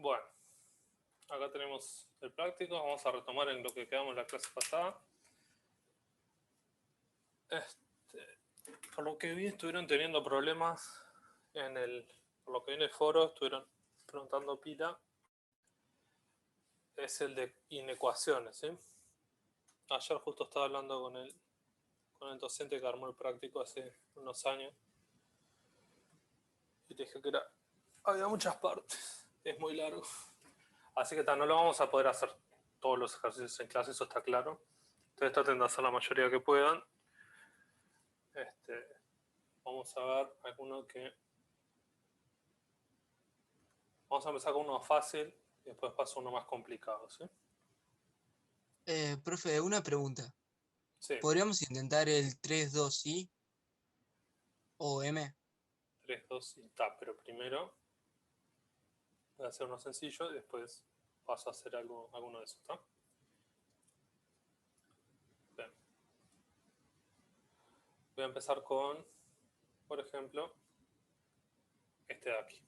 Bueno, acá tenemos el práctico. Vamos a retomar en lo que quedamos en la clase pasada. Por lo que vi, estuvieron teniendo problemas por lo que vi en el foro, estuvieron preguntando pila. Es el de inecuaciones, ¿sí? Ayer justo estaba hablando con el docente que armó el práctico hace unos años. Y te dije que había muchas partes. Es muy largo. Así que no lo vamos a poder hacer todos los ejercicios en clase, eso está claro. Entonces traten de hacer la mayoría que puedan. Vamos a ver alguno que... Vamos a empezar con uno fácil y después paso a uno más complicado, ¿sí? Profe, una pregunta. Sí, ¿Podríamos intentar el 3-2-I o M? 3, 2 y está. Pero primero voy a hacer uno sencillo y después paso a hacer alguno de esos, ¿está? Bien. Voy a empezar con, por ejemplo, este de aquí.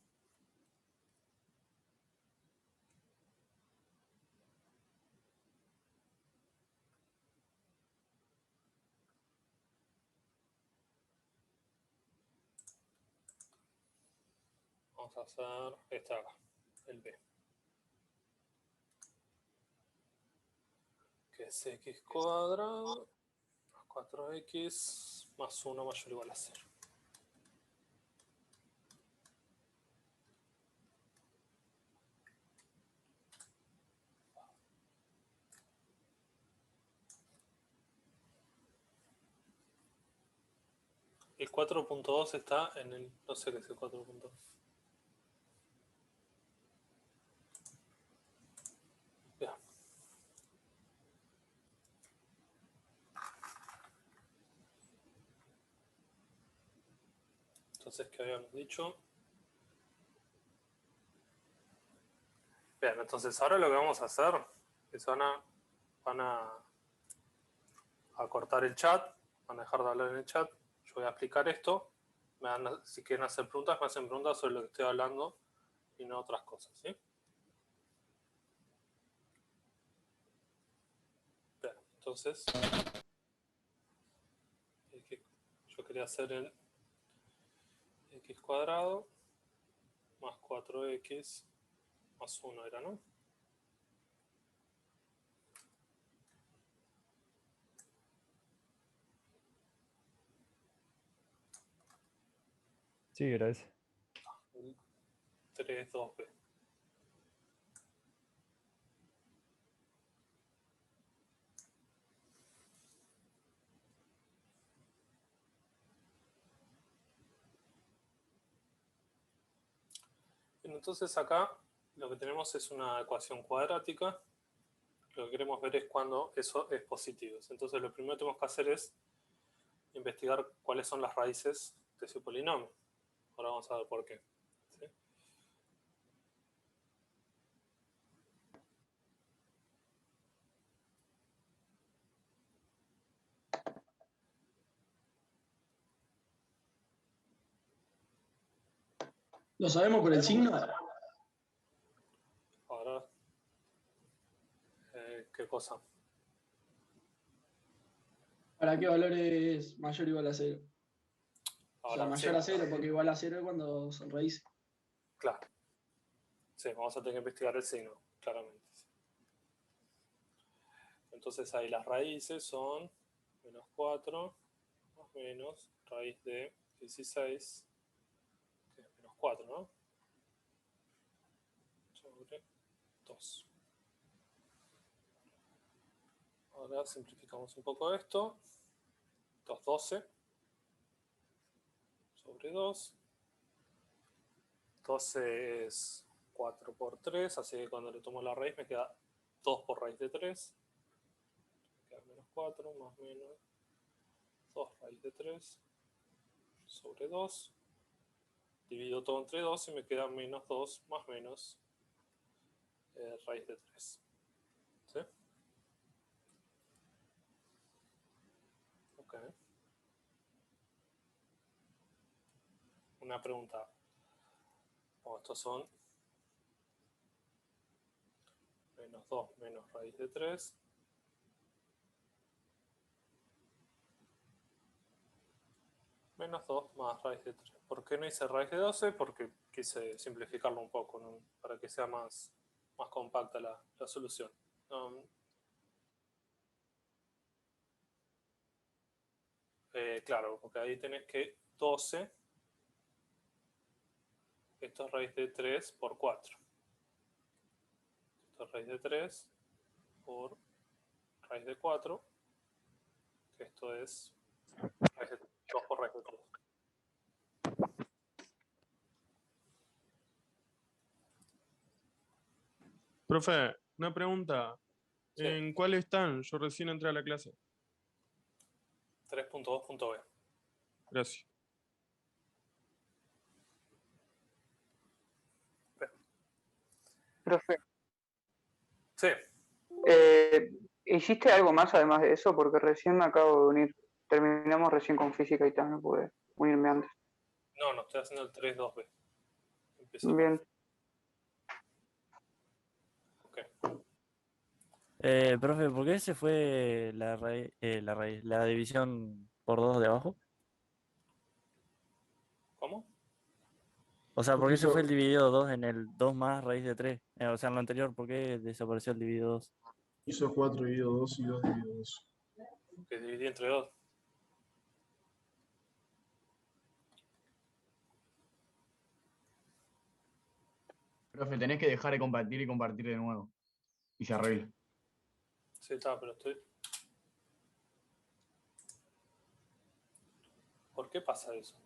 Vamos a hacer este de acá, el B. Que es x cuadrado más 4x más 1 mayor o igual a 0. El 4.2 está en el... No sé qué es el 4.2. Bien. Entonces, ¿qué habíamos dicho? Bien, entonces ahora lo que vamos a hacer es van a cortar el chat, van a dejar de hablar en el chat. Yo voy a explicar esto. Si quieren hacer preguntas, me hacen preguntas sobre lo que estoy hablando y no otras cosas, ¿sí? Bien, entonces, yo quería hacer el x cuadrado más 4x más 1 era, ¿no? Sí, gracias. 3, 2b. Bien, entonces acá lo que tenemos es una ecuación cuadrática. Lo que queremos ver es cuando eso es positivo. Entonces lo primero que tenemos que hacer es investigar cuáles son las raíces de ese polinomio. Ahora vamos a ver por qué. ¿Sí? ¿Lo sabemos por el signo? Ahora, ¿qué cosa? ¿Para qué valor es mayor o igual a cero? O sea, Ahora sí, mayor a cero, porque igual a cero es cuando son raíces. claro. Sí, vamos a tener que investigar el signo, claramente. Entonces ahí las raíces son menos 4 más menos raíz de 16, que es menos 4, ¿no? Sobre 2. Ahora simplificamos un poco esto. 2, 12 sobre 2. 12 es 4 por 3, así que cuando le tomo la raíz me queda 2 por raíz de 3. Me queda menos 4 más menos 2 raíz de 3 sobre 2. Divido todo entre 2 y me queda menos 2 más menos raíz de 3. ¿Sí? Ok. Una pregunta. Bueno, estos son menos 2 menos raíz de 3. Menos 2 más raíz de 3. ¿Por qué no hice raíz de 12? Porque quise simplificarlo un poco, ¿no? Para que sea más compacta la solución. Claro, porque ahí tenés que 12, esto es raíz de 3 por 4. Esto es raíz de 3 por raíz de 4, que esto es raíz de 2 por raíz de 3. Profe, una pregunta. Sí. ¿En cuál están? Yo recién entré a la clase. 3.2.b. Gracias. Profe, Sí, ¿hiciste algo más además de eso? Porque recién me acabo de unir. Terminamos recién con física y tal, no pude unirme antes. no estoy haciendo el 3.2b. Empiezo Bien. Ok. Profe, ¿por qué se fue la división por 2 de abajo? ¿Cómo? O sea, ¿por qué se fue el Profesor, dividido 2 en el 2 más raíz de 3? O sea, en lo anterior, ¿por qué desapareció el dividido 2? hizo 4 dividido 2 y 2 dividido 2. Que dividí entre 2. Profe, tenés que dejar de compartir y compartir de nuevo. Y se arregla. Sí, está, pero estoy... ¿Por qué pasa eso?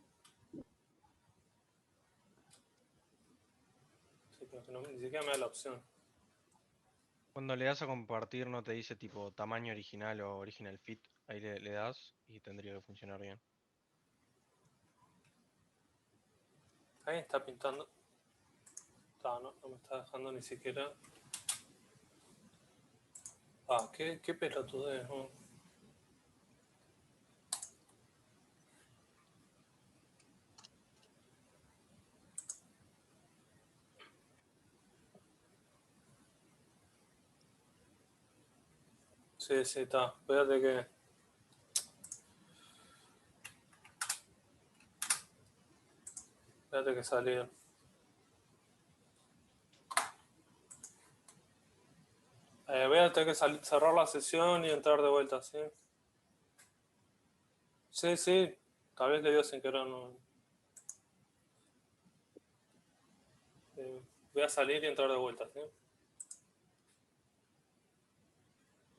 Sí, pero que ni siquiera me da la opción. Cuando le das a compartir no te dice tipo tamaño original o original fit. Ahí le das y tendría que funcionar bien. Ahí está pintando. No me está dejando ni siquiera... qué pelotudez, ¿no? Sí, está. Espérate que... Espérate que salí. Voy a tener que cerrar la sesión y entrar de vuelta, ¿sí? Sí. Tal vez le dio sin querer, no. Voy a salir y entrar de vuelta, ¿sí?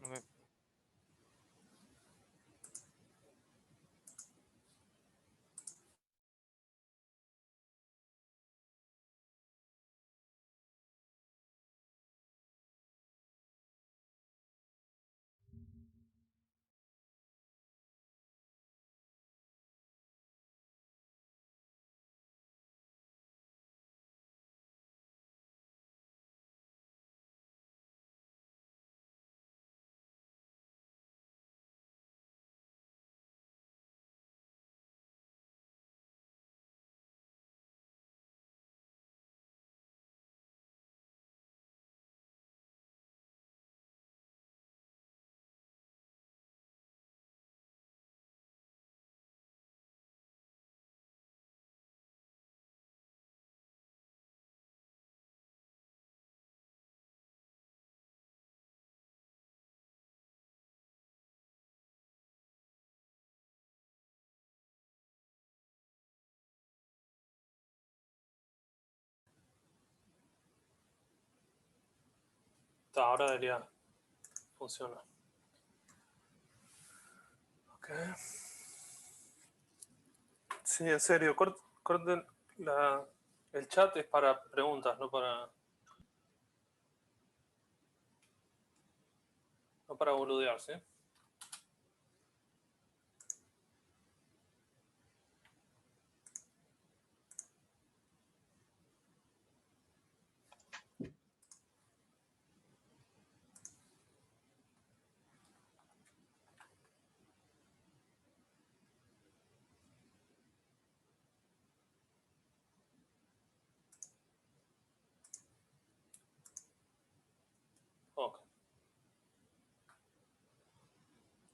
Ok. Ahora debería funcionar. Ok. Sí, en serio, corten el chat es para preguntas, no para boludear, ¿sí?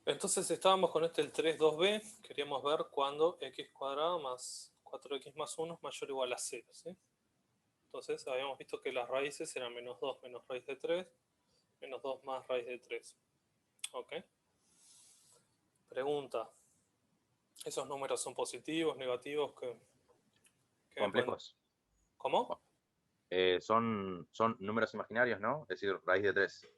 Entonces estábamos con el 3, 2b. Queríamos ver cuándo x cuadrado más 4x más 1 es mayor o igual a 0. ¿Sí? Entonces habíamos visto que las raíces eran menos 2 menos raíz de 3, menos 2 más raíz de 3. ¿Ok? Pregunta. ¿Esos números son positivos, negativos? ¿Qué me pueden- Complejos. ¿Cómo? Son números imaginarios, ¿no? Es decir, raíz de 3.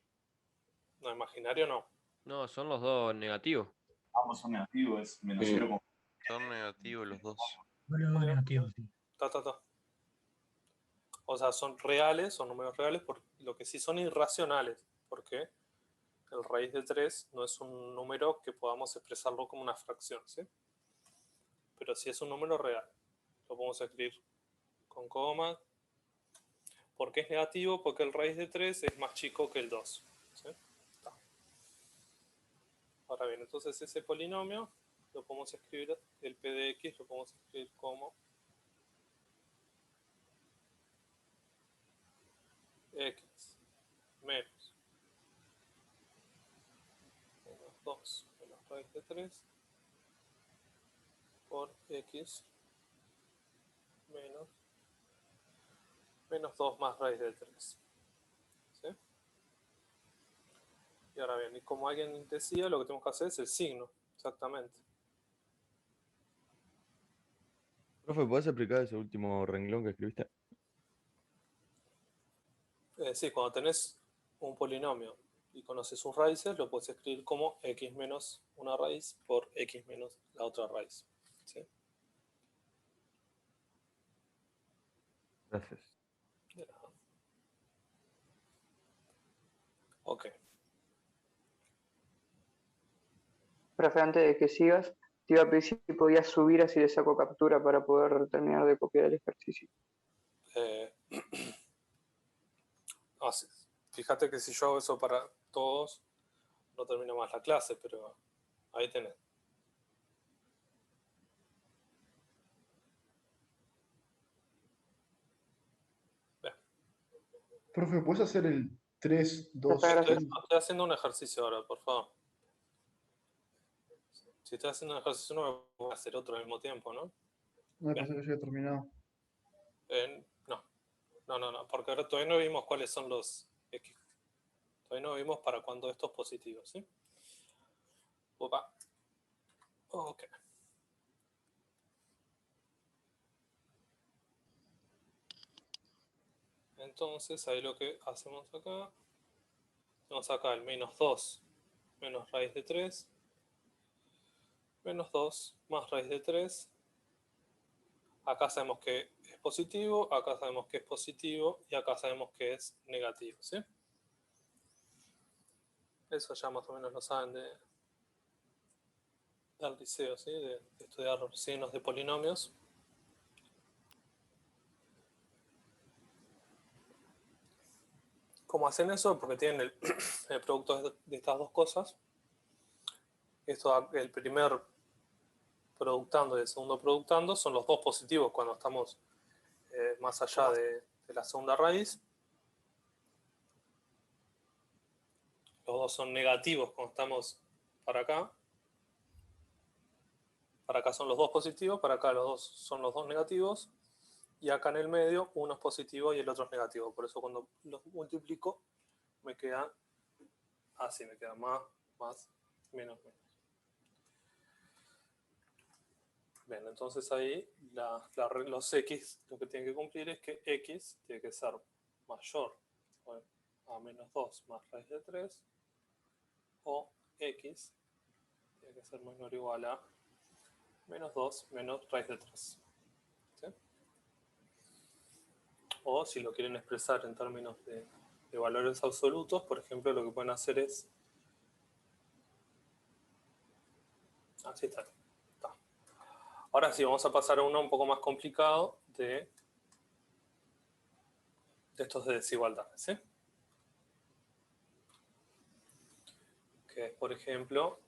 No, imaginario no. No, son los dos negativos. Ambos son negativos, es menos Sí. 0. Son negativos los dos. O sea, son reales, son números reales, por lo que sí son irracionales, porque el raíz de 3 no es un número que podamos expresarlo como una fracción, ¿sí? Pero sí es un número real. Lo podemos escribir con coma. ¿Por qué es negativo? Porque el raíz de 3 es más chico que el 2. ¿Sí? Ahora bien, entonces ese polinomio lo podemos escribir, el p de x lo podemos escribir como x menos 2 menos raíz de 3 por x menos 2 más raíz de 3. ¿Sí? Y ahora bien, y como alguien decía, lo que tenemos que hacer es el signo, exactamente. Profe, ¿podés explicar ese último renglón que escribiste? Sí, cuando tenés un polinomio y conoces sus raíces, lo puedes escribir como x menos una raíz por x menos la otra raíz. ¿Sí? Gracias. De nada. Ok. Profe, antes de que sigas, te iba a pedir si podías subir así le saco captura para poder terminar de copiar el ejercicio. Fíjate que si yo hago eso para todos, no termina más la clase, pero ahí tenés. Bien. Profe, ¿puedes hacer el 3, 2, Profe, gracias. Estoy haciendo un ejercicio ahora, por favor. Si estoy haciendo un ejercicio, no me voy a hacer otro al mismo tiempo, ¿no? No me pensé que ya había terminado. No, porque ahora todavía no vimos cuáles son los X. Todavía no vimos para cuándo esto es positivo, ¿sí? Opa. Ok. Entonces, ahí lo que hacemos acá, tenemos acá el menos 2 menos raíz de 3, menos 2 más raíz de 3. Acá sabemos que es positivo, acá sabemos que es positivo y acá sabemos que es negativo, ¿sí? Eso ya más o menos lo saben del liceo, ¿sí? De estudiar signos de polinomios. ¿Cómo hacen eso? Porque tienen el producto de estas dos cosas. Esto, el primer productando y el segundo productando son los dos positivos cuando estamos más allá de la segunda raíz. Los dos son negativos cuando estamos para acá. Para acá son los dos positivos, para acá los dos son los dos negativos. Y acá en el medio uno es positivo y el otro es negativo. Por eso cuando los multiplico me queda así, me queda más, menos. Bien, entonces ahí los X lo que tienen que cumplir es que X tiene que ser mayor a menos 2 más raíz de 3 o X tiene que ser menor o igual a menos 2 menos raíz de 3. ¿Sí? O si lo quieren expresar en términos de valores absolutos, por ejemplo, lo que pueden hacer es... Así está. Ahora sí, vamos a pasar a uno un poco más complicado de estos de desigualdades, ¿sí? Que es, por ejemplo,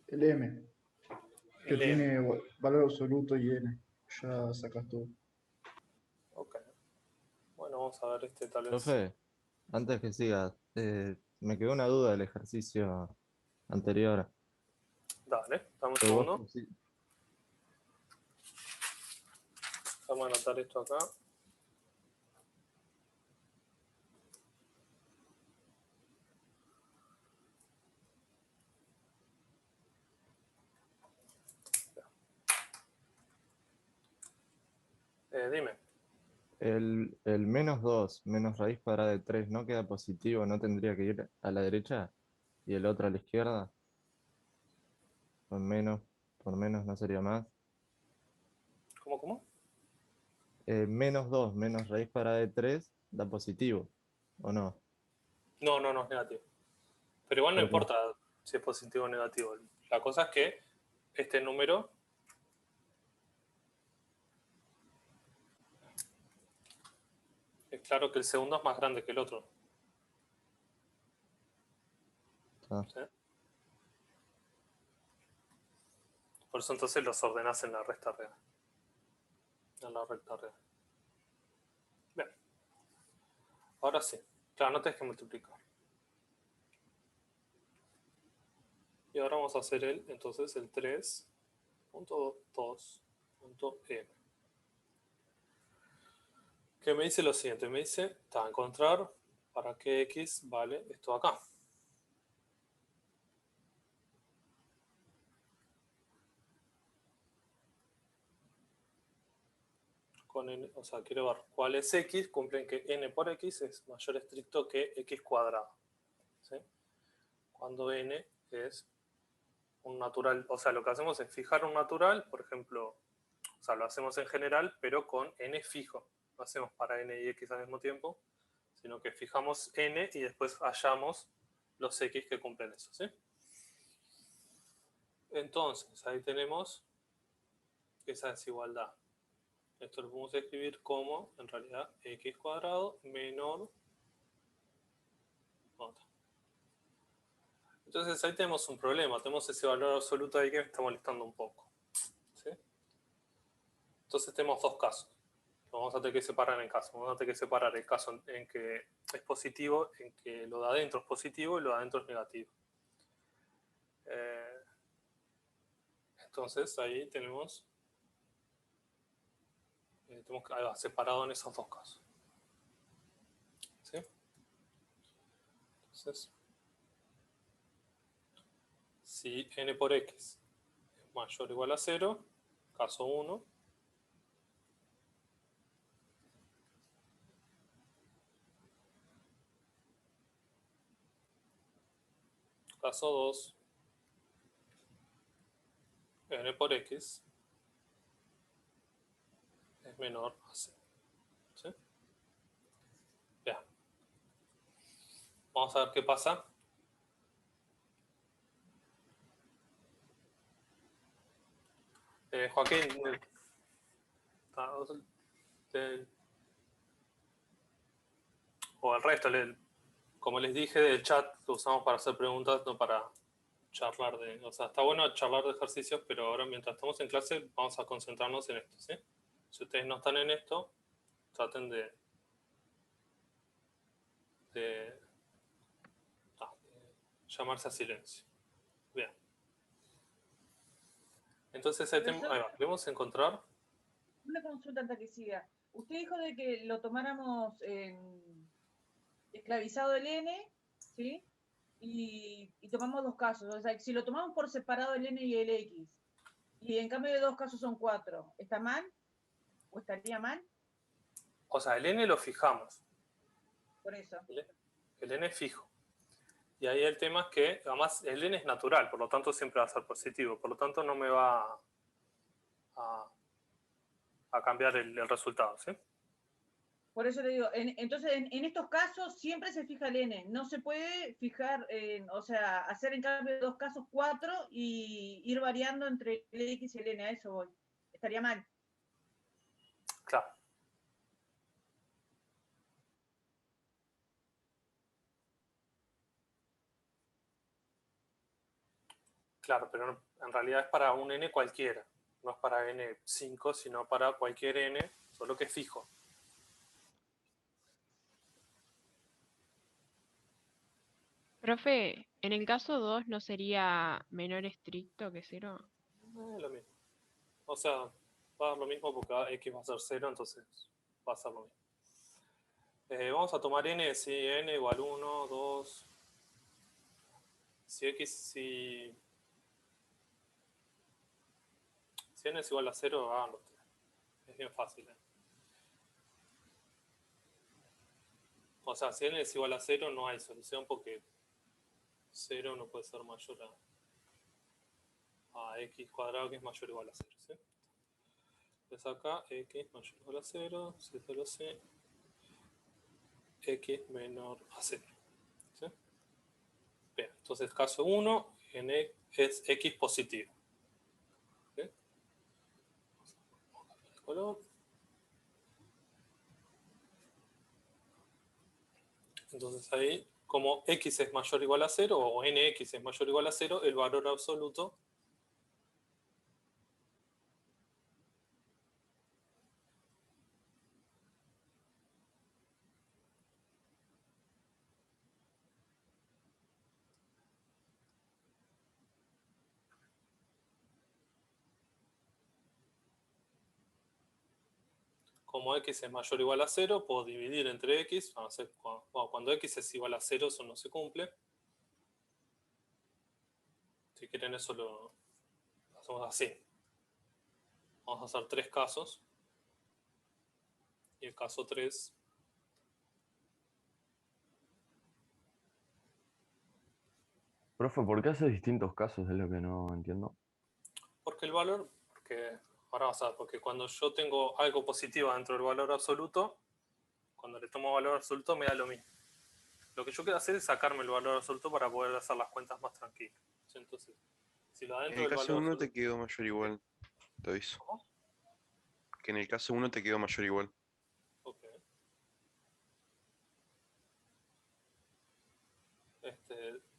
El M, que el tiene valor absoluto y N. Ya sacas todo. Ok. Bueno, vamos a ver tal vez. Profe, Antes que sigas, me quedó una duda del ejercicio anterior. Dale, dame un Que vos segundo. Vamos a anotar esto acá. Dime. El -2 menos raíz cuadrada de 3 no queda positivo, no tendría que ir a la derecha y el otro a la izquierda. Por menos no sería más. ¿Cómo? -2 menos raíz cuadrada de 3 da positivo, ¿o no? No, es negativo. Pero igual no ¿Por qué? importa si es positivo o negativo. La cosa es que este número es claro que el segundo es más grande que el otro. Ah. ¿Sí? Por eso entonces los ordenás en la recta real. En la recta real. Bien. Ahora sí. Claro, no tenés que multiplicar. Y ahora vamos a hacer entonces el 3.2.m. Que me dice lo siguiente. Me dice, te va a encontrar para que x vale esto acá. Con n, o sea, quiero ver cuál es x, cumplen que n por x es mayor estricto que x cuadrado. ¿Sí? Cuando n es un natural, o sea, lo que hacemos es fijar un natural, por ejemplo, o sea, lo hacemos en general, pero con n fijo. No hacemos para n y x al mismo tiempo, sino que fijamos n y después hallamos los x que cumplen eso, ¿sí? Entonces, ahí tenemos esa desigualdad. Esto lo podemos escribir como, en realidad, x cuadrado menor otra. Entonces ahí tenemos un problema, tenemos ese valor absoluto ahí que me está molestando un poco. ¿Sí? Entonces tenemos dos casos. Vamos a tener que separar en casos. Vamos a tener que separar el caso en que es positivo, en que lo de adentro es positivo y lo de adentro es negativo. Entonces ahí tenemos separado en esos dos casos. ¿Sí? Entonces, si n por x es mayor o igual a 0, caso 1, caso 2, n por x es menor a 0. ¿Sí? Ya. Vamos a ver qué pasa. Joaquín, o el resto, como les dije, del chat lo usamos para hacer preguntas, no para charlar o sea, está bueno charlar de ejercicios, pero ahora mientras estamos en clase vamos a concentrarnos en esto, ¿sí? Si ustedes no están en esto, traten de llamarse a silencio. Bien. Entonces ahí va, debemos encontrar. Una consulta antes que siga. Usted dijo de que lo tomáramos esclavizado el n, ¿sí? Y tomamos dos casos. O sea, si lo tomamos por separado el n y el x, y en cambio de dos casos son 4, ¿está mal? ¿O estaría mal? O sea, el n lo fijamos. Por eso. El n es fijo. Y ahí el tema es que, además, el n es natural, por lo tanto siempre va a ser positivo. Por lo tanto, no me va a cambiar el resultado, ¿sí? Por eso le digo, entonces en estos casos siempre se fija el n. No se puede fijar, o sea, hacer en cambio de dos casos 4 y ir variando entre el x y el n. A eso voy. Estaría mal. Claro. Claro, pero en realidad es para un n cualquiera. No es para n5, sino para cualquier n, solo que es fijo. Profe, en el caso 2 ¿no sería menor estricto que 0? Lo mismo. O sea, va a dar lo mismo porque x va a ser 0, entonces va a ser lo mismo. Vamos a tomar n si n igual 1, 2. Si n es igual a 0, háganlo ustedes. Es bien fácil. O sea, si n es igual a 0, no hay solución porque 0 no puede ser mayor a x cuadrado, que es mayor o igual a 0. ¿Sí? Entonces acá x mayor o igual a 0, si es lo sé, x menor a 0. ¿Sí? Bien, entonces caso 1, n es x positivo. ¿Sí? Vamos a cambiar el color. Entonces ahí, como x es mayor o igual a 0, o nx es mayor o igual a 0, el valor absoluto como x es mayor o igual a 0, puedo dividir entre x. Cuando x es igual a 0, eso no se cumple. Si quieren eso lo hacemos así. Vamos a hacer 3 casos. Y el caso 3, Profe, ¿por qué hace distintos casos? Es lo que no entiendo. porque el valor, ahora vas a ver, porque cuando yo tengo algo positivo dentro del valor absoluto, cuando le tomo valor absoluto me da lo mismo. Lo que yo quiero hacer es sacarme el valor absoluto para poder hacer las cuentas más tranquilas. Entonces, si lo En adentro el del caso valor 1 absoluto... te quedó mayor igual, te aviso. ¿Cómo? Que en el caso 1 te quedó mayor igual. Ok.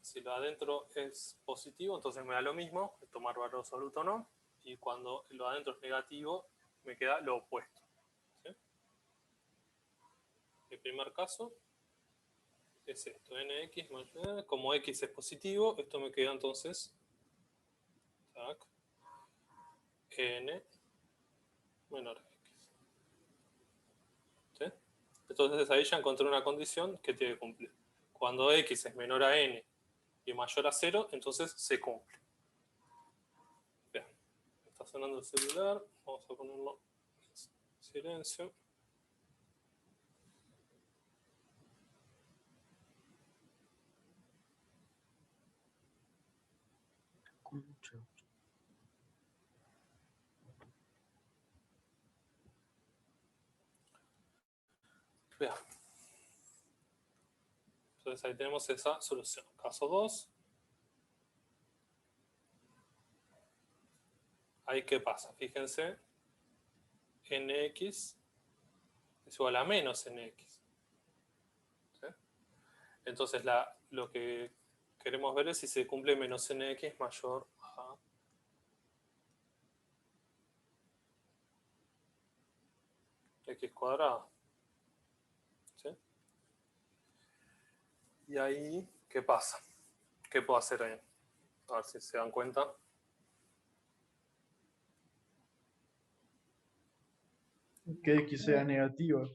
Si lo adentro es positivo, entonces me da lo mismo, tomar valor absoluto o no. Y cuando lo adentro es negativo, me queda lo opuesto. ¿Sí? El primer caso es esto, nx mayor, como x es positivo, esto me queda entonces n menor a x. ¿Sí? Entonces ahí ya encontré una condición que tiene que cumplir. Cuando x es menor a n y mayor a 0, entonces se cumple. Bien, está sonando el celular, vamos a ponerlo en silencio. Bien. Entonces ahí tenemos esa solución. Caso 2. Ahí qué pasa, fíjense, nx es igual a menos nx. ¿Sí? Entonces lo que queremos ver es si se cumple menos nx mayor a x cuadrado. ¿Sí? Y ahí, ¿qué pasa? ¿Qué puedo hacer ahí? A ver si se dan cuenta. Que X sea negativa.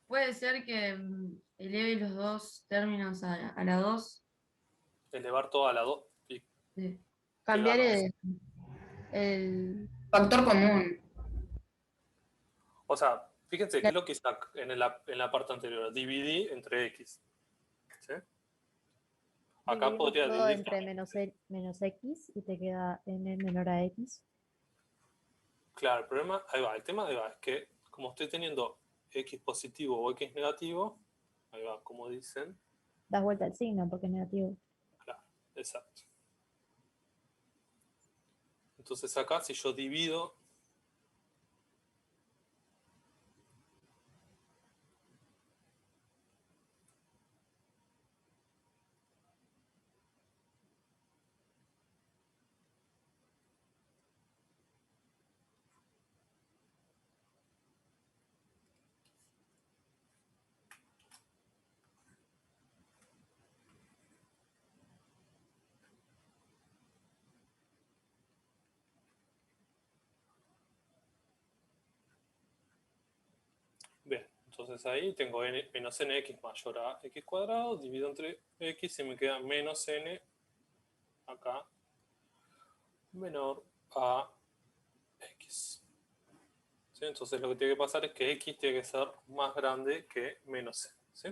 Puede ser que eleve los dos términos a la 2. Elevar todo a la 2. Sí. Cambiar gana? el factor común. O sea, fíjense, ¿qué es lo que hice en la parte anterior? Dividí entre x. ¿Sí? Acá Dividimos podría todo dividir entre menos x y te queda n menor a x. Claro, el problema, ahí va, el tema ahí va, es que como estoy teniendo x positivo o x negativo, ahí va, como dicen, Das vuelta al signo porque es negativo. claro, exacto. Entonces acá si yo divido Entonces ahí tengo n, menos nx mayor a x cuadrado, divido entre x y me queda menos n acá menor a x. ¿Sí? Entonces lo que tiene que pasar es que x tiene que ser más grande que menos n. ¿Sí?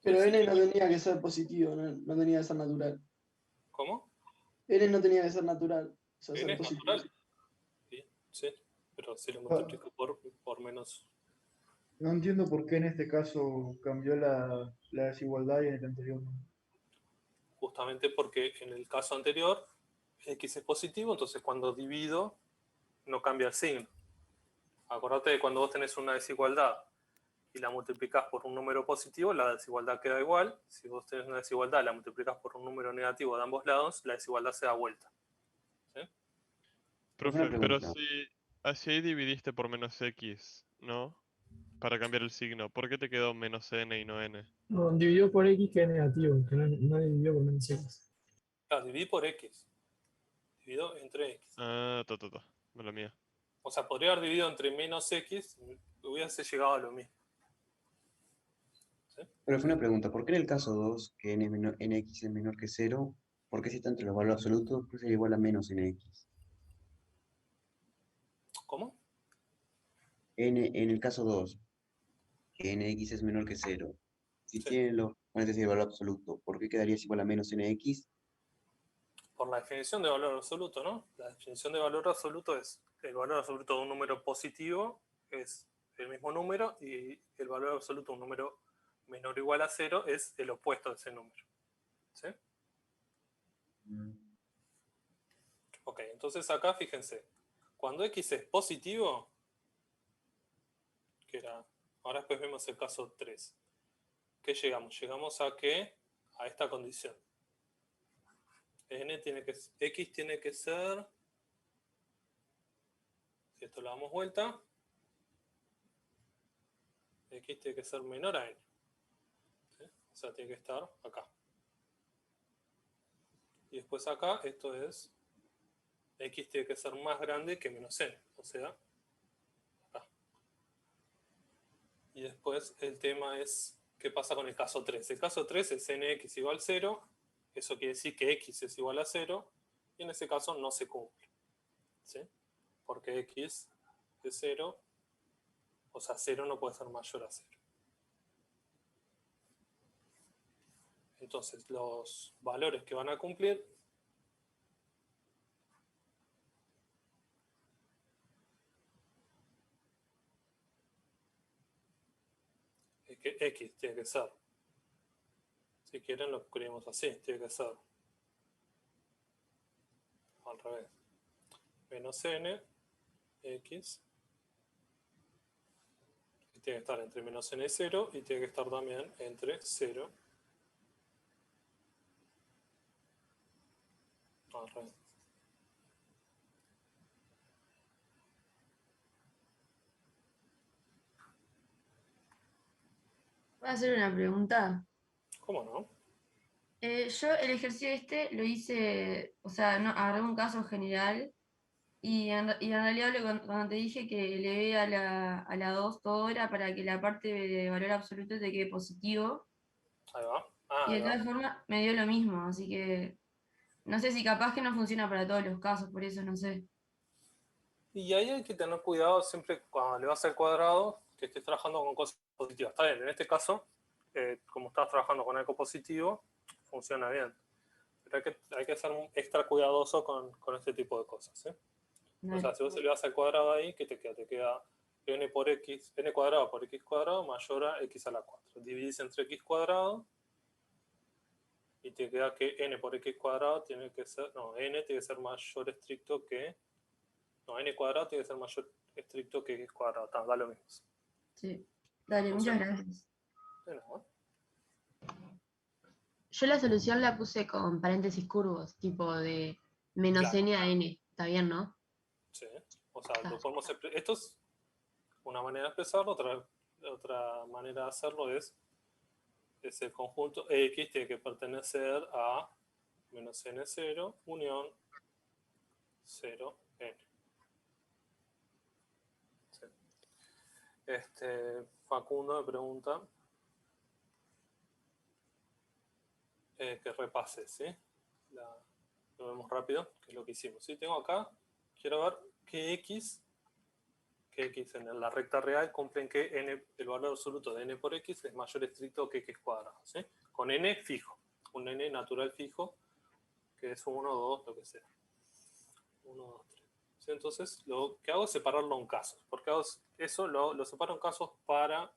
Pero n no tenía que ser positivo, no tenía que ser natural. ¿Cómo? N no tenía que ser natural. O sea, N ser es positivo. natural. Sí, pero si lo multiplico por menos. No entiendo por qué en este caso cambió la desigualdad y en el anterior no. Justamente porque en el caso anterior x es positivo, entonces cuando divido no cambia el signo. Acordate de cuando vos tenés una desigualdad y la multiplicás por un número positivo, la desigualdad queda igual. Si vos tenés una desigualdad y la multiplicás por un número negativo de ambos lados, la desigualdad se da vuelta. ¿Sí? Profe, Una pero pregunta. si ahí dividiste por menos x, ¿no? Para cambiar el signo, ¿por qué te quedó menos n y no n? No, dividió por X que es negativo, que no dividió por menos X. Claro, dividí por x. Divido entre x. Ah, mala mía. O sea, podría haber dividido entre menos x, hubiese llegado a lo mismo. Pero fue una pregunta. ¿Por qué en el caso 2, que nx es menor que 0, por qué si está entre los valores absolutos, pues es igual a menos nx? ¿Cómo? En el caso 2, que nx es menor que 0, si tiene los componentes de valor absoluto, ¿por qué quedaría igual a menos nx? Por la definición de valor absoluto, ¿no? La definición de valor absoluto es el valor absoluto de un número positivo es el mismo número y el valor absoluto de un número menor o igual a 0 es el opuesto de ese número. ¿Sí? Ok, entonces acá fíjense, cuando x es positivo, que era, ahora después vemos el caso 3, ¿qué llegamos? Llegamos a esta condición. X tiene que ser, si esto lo damos vuelta, x tiene que ser menor a n. ¿Sí? O sea, tiene que estar acá. Y después acá, esto es, x tiene que ser más grande que menos n. O sea, acá. Y después el tema es, ¿qué pasa con el caso 3? El caso 3 es nx igual 0. Eso quiere decir que x es igual a 0. Y en ese caso no se cumple. ¿Sí? Porque x es 0. O sea, 0 no puede ser mayor a 0. Entonces, los valores que van a cumplir es que x tiene que ser, si quieren lo escribimos así, tiene que ser al revés, menos n, x, y tiene que estar entre menos n y 0, y tiene que estar también entre 0 al revés. ¿Puedo hacer una pregunta? ¿Cómo no? Yo el ejercicio este lo hice, o sea, no, agarré un caso general y en realidad cuando te dije que elevé a la 2 todo era para que la parte de valor absoluto te quede positivo. Ahí va. Y de todas formas me dio lo mismo, así que no sé si capaz que no funciona para todos los casos, por eso no sé. Y ahí hay que tener cuidado siempre cuando le vas al cuadrado, que estés trabajando con cosas positivas. Está bien, en este caso, como estás trabajando con algo positivo, funciona bien. Pero hay que ser extra cuidadoso con este tipo de cosas. ¿Sí? O sea, si vos le vas al cuadrado ahí, ¿qué te queda? Te queda n por x, n cuadrado por x cuadrado mayor a x a la 4. Dividís entre x cuadrado y te queda que n por x cuadrado tiene que ser, no, n tiene que ser mayor estricto que, no, n cuadrado tiene que ser mayor estricto que x cuadrado. Da lo mismo. Sí, dale, muchas gracias. De nada. Yo la solución la puse con paréntesis curvos, tipo de menos Claro. n a n. Está bien, ¿no? Sí. O sea, lo podemos esto es una manera de expresarlo, otra manera de hacerlo es el conjunto x tiene que pertenecer a menos n0 unión 0n. Sí. Facundo me pregunta que repase, ¿sí? Lo vemos rápido, que es lo que hicimos. ¿Sí? Tengo acá, quiero ver qué x en la recta real cumplen que n, el valor absoluto de n por x es mayor estricto que x cuadrado, ¿sí? Con n fijo, un n natural fijo, que es 1, 2, lo que sea. 1, 2, 3. ¿Sí? Entonces, lo que hago es separarlo en casos. Porque hago eso lo separo en casos para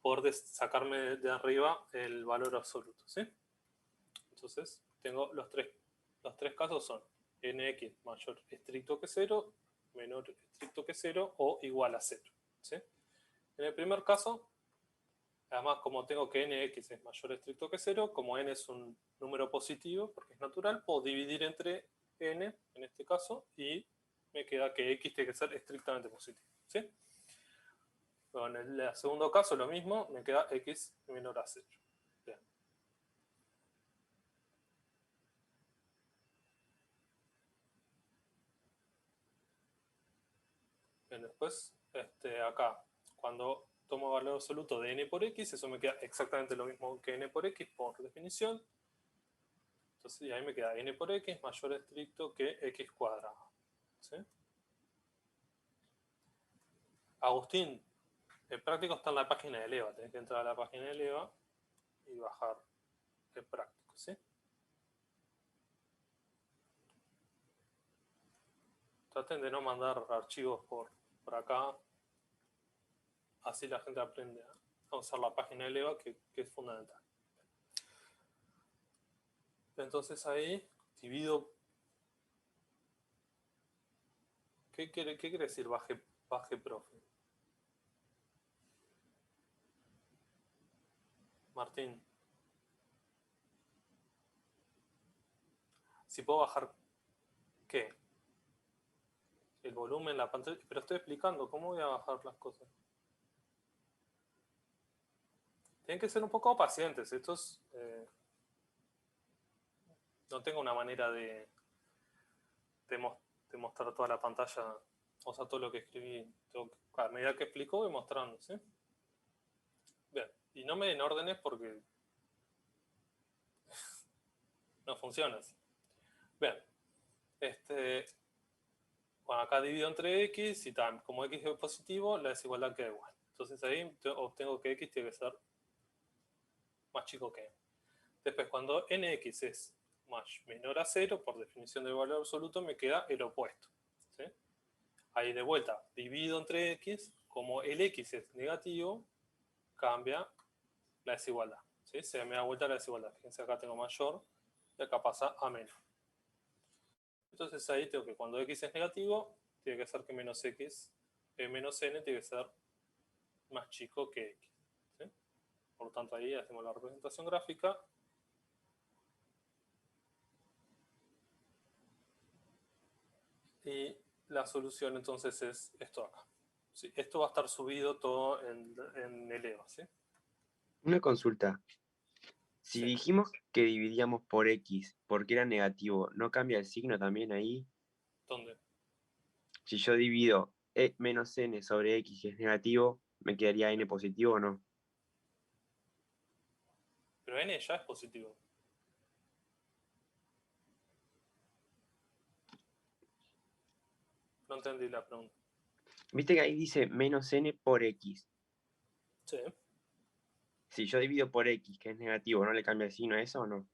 poder sacarme de arriba el valor absoluto, ¿sí? Entonces, tengo los tres casos son nx mayor estricto que 0, menor estricto que 0 o igual a 0, ¿sí? En el primer caso, además como tengo que nx es mayor estricto que 0, como n es un número positivo, porque es natural, puedo dividir entre n, en este caso, y me queda que x tiene que ser estrictamente positivo, ¿sí? Bueno, en el segundo caso lo mismo, me queda x menor a 0. Bien. Bien, después, acá, cuando tomo valor absoluto de n por x, eso me queda exactamente lo mismo que n por x por definición. Entonces, y ahí me queda n por x mayor estricto que x cuadrado, ¿sí? Agustín, el práctico está en la página de Leva. Tenés que entrar a la página de Leva y bajar el práctico, ¿sí? Traten de no mandar archivos por acá. Así la gente aprende a usar la página de Leva, que es fundamental. Entonces ahí divido. ¿Qué quiere decir baje profe? Martín. Si puedo bajar, ¿qué? El volumen, la pantalla. Pero estoy explicando, ¿cómo voy a bajar las cosas? Tienen que ser un poco pacientes. Esto es, no tengo una manera de mostrar toda la pantalla, o sea, todo lo que escribí. A medida que explico voy mostrando, ¿sí? Bien, y no me den órdenes porque no funciona así. Bien, bueno, acá divido entre x y tal. Como x es positivo, la desigualdad queda igual. Entonces ahí obtengo que x tiene que ser más chico que n. Después, cuando nx es menor a 0, por definición del valor absoluto, me queda el opuesto, ¿sí? Ahí de vuelta, divido entre x, como el x es negativo, cambia la desigualdad, ¿sí? Se me da vuelta la desigualdad. Fíjense, acá tengo mayor y acá pasa a menor. Entonces ahí tengo que cuando x es negativo, tiene que ser que menos x, menos n tiene que ser más chico que x, ¿sí? Por lo tanto ahí hacemos la representación gráfica. Y la solución entonces es esto acá. ¿Sí? Esto va a estar subido todo en el EVA, ¿sí? Una consulta. Si dijimos que dividíamos por x porque era negativo, ¿no cambia el signo también ahí? ¿Dónde? Si yo divido menos n sobre x y es negativo, ¿me quedaría n positivo o no? Pero n ya es positivo. No entendí la pregunta. Viste que ahí dice menos n por x. Sí. Si yo divido por x, que es negativo, ¿no le cambia el signo a eso o no?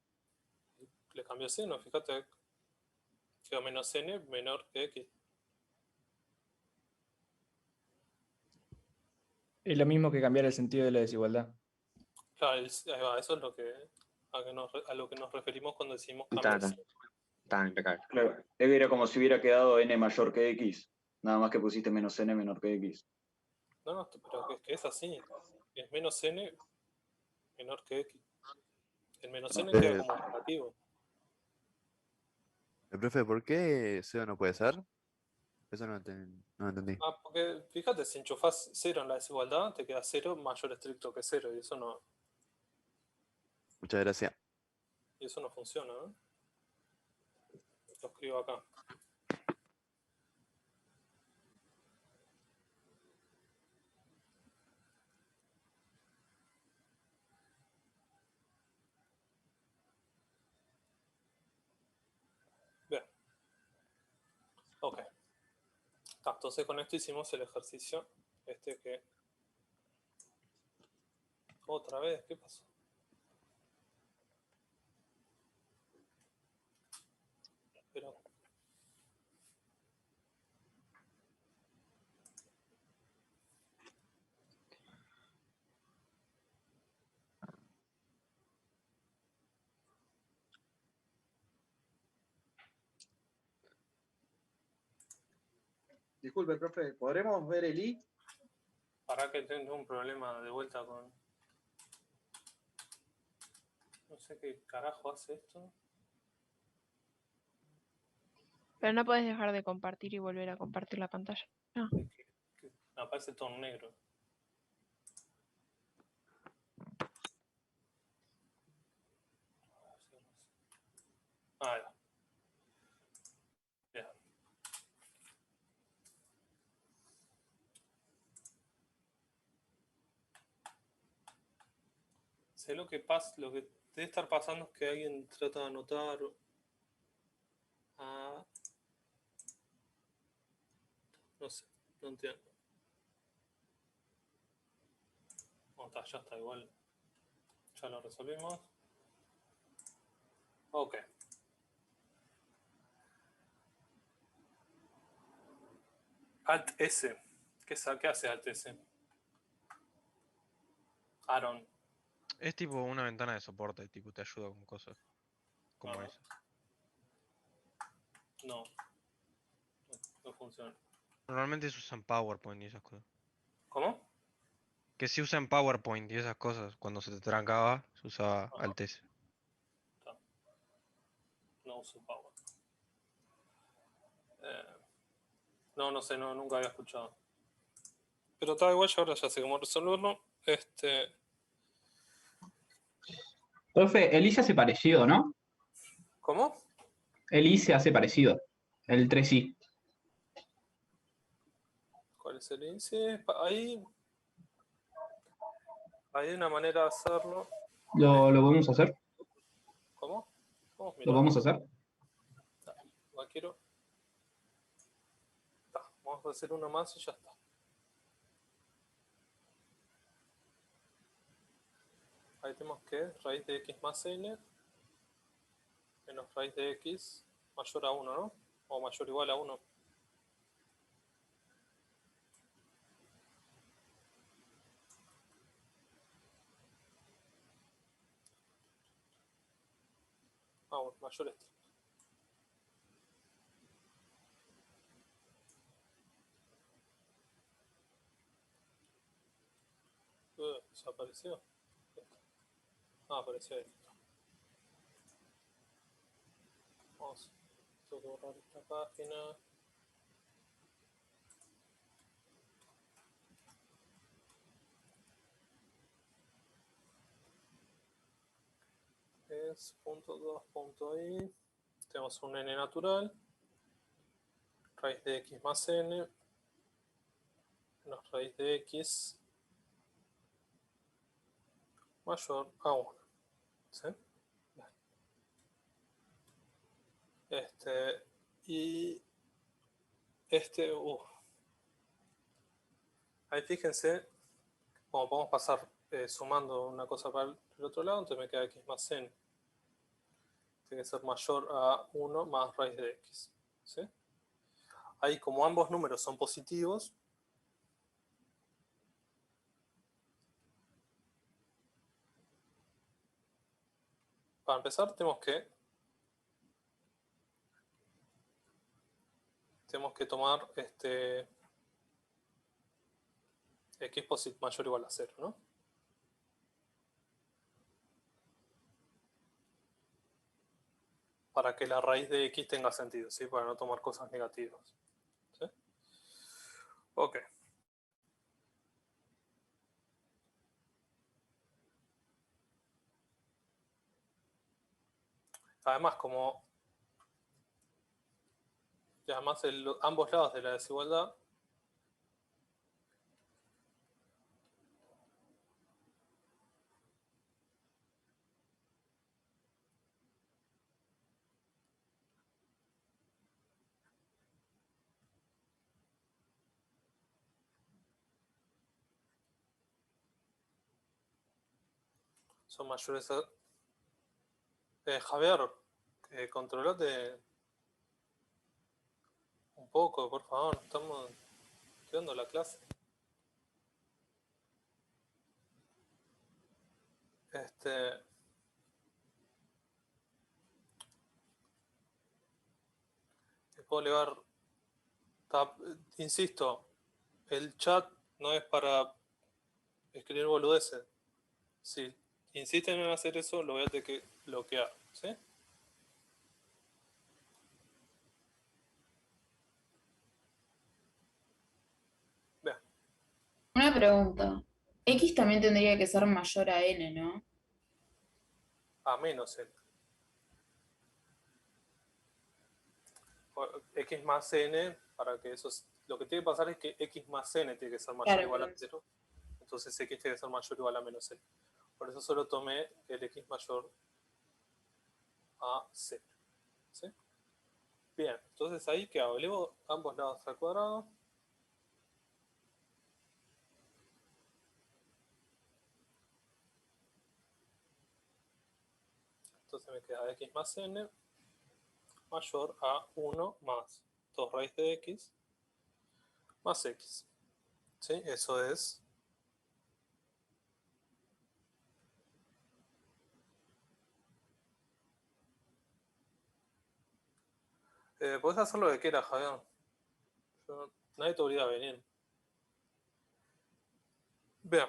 Le cambio signo, fíjate. Queda menos n menor que x. Es lo mismo que cambiar el sentido de la desigualdad. Claro, ahí va, eso es lo que, a lo que nos referimos cuando decimos Está cambio de signo. impecable. Claro, era como si hubiera quedado n mayor que x. Nada más que pusiste menos n menor que x. No, pero es que es así. Es menos n menor que x. El menos n queda como negativo. Profe, ¿por qué 0 no puede ser? Eso no entendí. Porque fíjate, si enchufás 0 en la desigualdad, te queda 0 mayor estricto que 0. Y eso no Muchas gracias. funciona, ¿no? Lo escribo acá. Entonces con esto hicimos el ejercicio este que... Otra vez, ¿qué pasó? Pero... Disculpe, profe, ¿podremos ver el I? Para que tengo un problema de vuelta con... No sé qué carajo hace esto. Pero no puedes dejar de compartir y volver a compartir la pantalla. No. Me aparece todo en negro. Ah, ya. Bien. Sé lo que pasa, lo que debe estar pasando es que alguien trata de anotar a... No sé, no entiendo. No, ya está igual. Ya lo resolvimos. Ok. Alt S. ¿Qué hace Alt S? Aaron. Es tipo una ventana de soporte, tipo te ayuda con cosas como Ah. eso. No. No funciona. Normalmente se usa en PowerPoint y esas cosas. ¿Cómo? Que se usa en PowerPoint y esas cosas. Cuando se te trancaba, se usaba Alt S. No uso Power. No sé, nunca había escuchado. Pero está igual, ahora ya sé cómo resolverlo. Profe, el I se hace parecido, ¿no? ¿Cómo? El I se hace parecido. El 3I. ¿Cuál es el índice? Ahí hay una manera de hacerlo. ¿Lo podemos hacer? ¿Cómo? Vamos a ¿Lo mirar. podemos hacer? La quiero. Vamos a hacer uno más y ya está. Ahí tenemos que raíz de x más n menos raíz de x mayor a 1, ¿no? O mayor o igual a 1. Bueno, mayor esto. ¿Desapareció? Ah, apareció esto. Vamos a borrar esta página. Es .2.i. Tenemos un n natural. Raíz de x más n. Menos raíz de x mayor a 1. ¿Sí? Y ahí fíjense, como podemos pasar sumando una cosa para el otro lado, entonces me queda x más n. Tiene que ser mayor a 1 más raíz de x. ¿Sí? Ahí, como ambos números son positivos, para empezar tenemos que tomar x mayor o igual a 0, ¿no? Para que la raíz de x tenga sentido, ¿sí? Para no tomar cosas negativas. ¿Sí? Ok. Además, y además ambos lados de la desigualdad son mayores a... Javier, controlate un poco, por favor. Estamos quedando la clase. Te puedo elevar. Insisto, el chat no es para escribir boludeces. Si insisten en hacer eso, lo voy a tener que bloquear, ¿sí? Vean, Una pregunta. X también tendría que ser mayor a N, ¿no? a menos n. X más n, para que eso... Lo que tiene que pasar es que X más n tiene que ser mayor o Claro, igual a por eso. 0. Entonces X tiene que ser mayor o igual a menos n. Por eso solo tomé el X mayor a 0. ¿Sí? Bien, entonces ahí, ¿qué hago? Elevo ambos lados al cuadrado. Entonces me queda X más n mayor a 1 más 2 raíz de X más X. ¿Sí? Eso es... Podés hacer lo que quieras, Javier. Nadie te obliga a venir. Bien.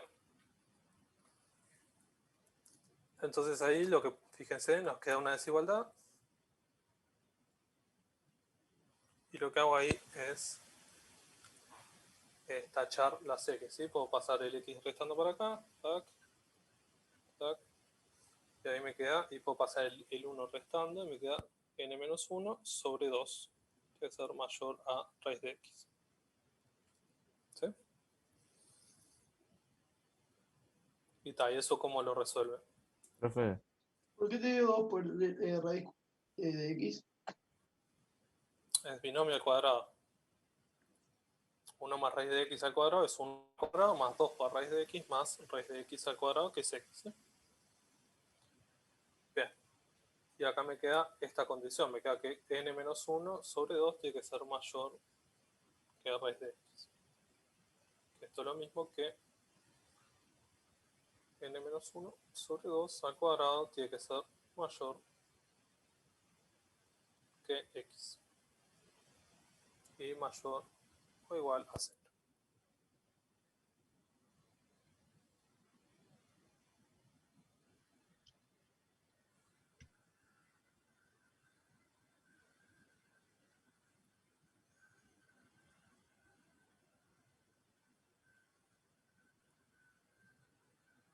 Entonces ahí lo que, fíjense, nos queda una desigualdad. Y lo que hago ahí es tachar las X, ¿sí? Puedo pasar el X restando por acá, tac, tac, y ahí me queda, y puedo pasar el 1 restando, y me queda n-1 sobre 2, que debe ser mayor a raíz de X. ¿Sí? Y tal, ¿y eso cómo lo resuelve? Profe, ¿Por qué te dio 2 por raíz de X? Es binomio al cuadrado. 1 más raíz de X al cuadrado es 1 al cuadrado más 2 por raíz de X más raíz de X al cuadrado, que es X. ¿Sí? Bien. Y acá me queda esta condición. Me queda que n-1 sobre 2 tiene que ser mayor que raíz de X. Esto es lo mismo que n-1 sobre 2 al cuadrado tiene que ser mayor que X. Y mayor o igual a 0.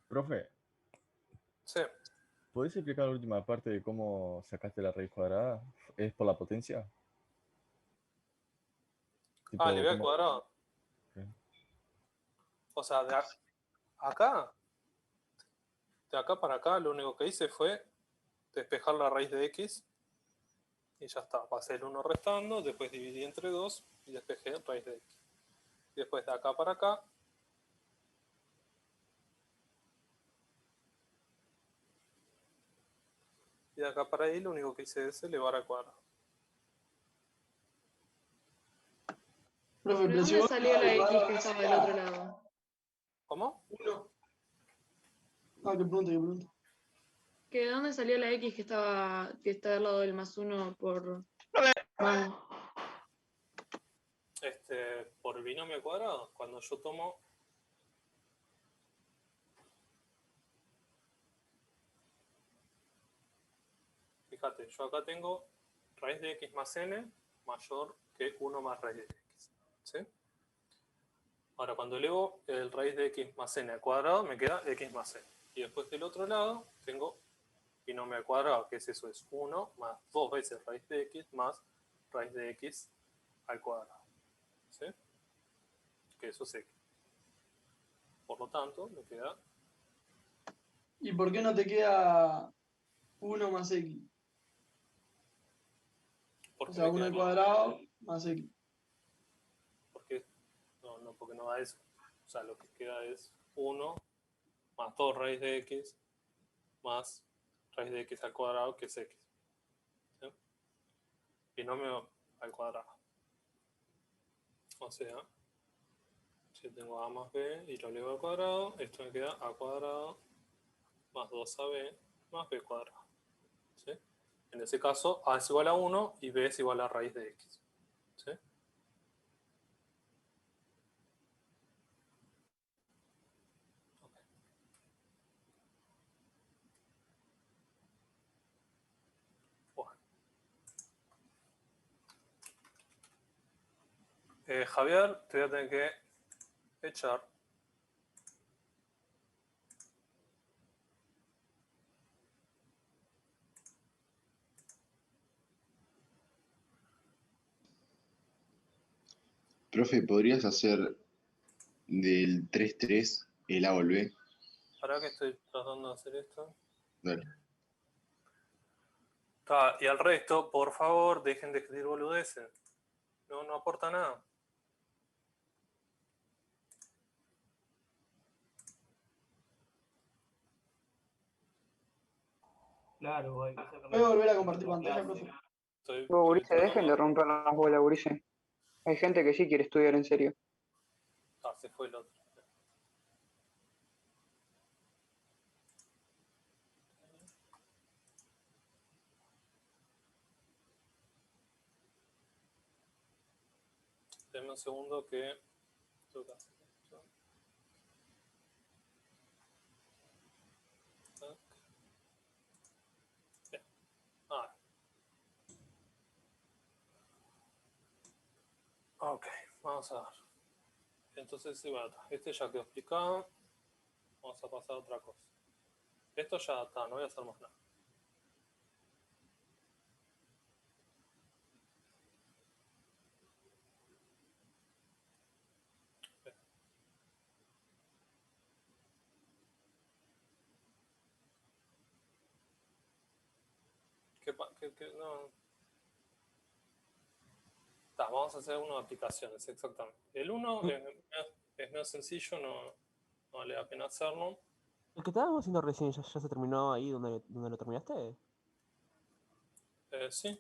profe, Sí. ¿podés explicar la última parte de cómo sacaste la raíz cuadrada? ¿Es por la potencia? Tipo, Le voy al ¿cómo? cuadrado. Ok. O sea, de acá para acá lo único que hice fue despejar la raíz de X y ya está. Pasé el 1 restando, después dividí entre 2 y despejé raíz de X. Y después de acá para acá y de acá para ahí lo único que hice es elevar al cuadrado. Profe, ¿De pero si dónde vos salió la X elevado que a estaba del otro lado? ¿Cómo? 1. Ah, qué pregunta. ¿Que de dónde salió la X que está del lado del más 1 por más? Por el binomio al cuadrado, cuando yo tomo fíjate, yo acá tengo raíz de X más n mayor que 1 más raíz de X. ¿Sí? Ahora, cuando elevo el raíz de X más n al cuadrado, me queda X más n. Y después del otro lado tengo binomio al cuadrado, que es eso, es 1 más 2 veces raíz de X más raíz de X al cuadrado. ¿Sí? Que eso es X. Por lo tanto, me queda... ¿Y por qué no te queda 1 más X? O sea, 1 al cuadrado más X. Porque porque no da eso. O sea, lo que queda es 1 más 2 raíz de X más raíz de x al cuadrado, que es x. ¿Sí? Binomio al cuadrado. O sea, si tengo a más b y lo elevo al cuadrado, esto me queda a cuadrado más 2ab más b cuadrado. ¿Sí? En ese caso, a es igual a 1 y b es igual a raíz de x. ¿Sí? Javier, te voy a tener que echar. Profe, ¿podrías hacer del 3-3 el A o el B? Ahora que estoy tratando de hacer esto. Dale. Y al resto, por favor, dejen de escribir boludeces. No aporta nada. Claro, hay que sacar. Voy a volver a compartir pantalla, profe. Gurice, dejen de romper las bolas, Gurice. Hay gente que sí quiere estudiar en serio. Se fue el otro. Denme un segundo que tengo que hacer esto. Tac. Bien. Ok, vamos a ver. Entonces, sí, bueno, este ya quedó explicado. Vamos a pasar a otra cosa. Esto ya está, no voy a hacer más nada. No. Vamos a hacer uno de aplicaciones, exactamente. El 1 es medio sencillo, no vale la pena hacerlo. El que estábamos haciendo recién ya se terminó ahí donde lo terminaste. Sí,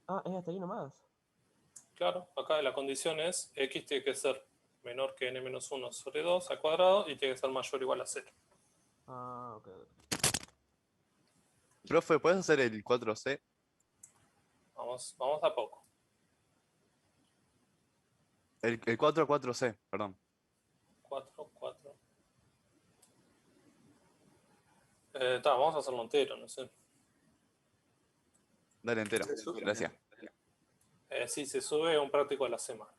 Ah, es hasta ahí nomás. claro. Acá la condición es x tiene que ser menor que n-1 sobre 2 al cuadrado y tiene que ser mayor o igual a 0. Ah, ok. Profe, ¿puedes hacer el 4C? Vamos a poco. El 4-4C, perdón. 4. Vamos a hacerlo entero, no sé. Dale entero. Gracias. Sí, se sube un práctico a la semana.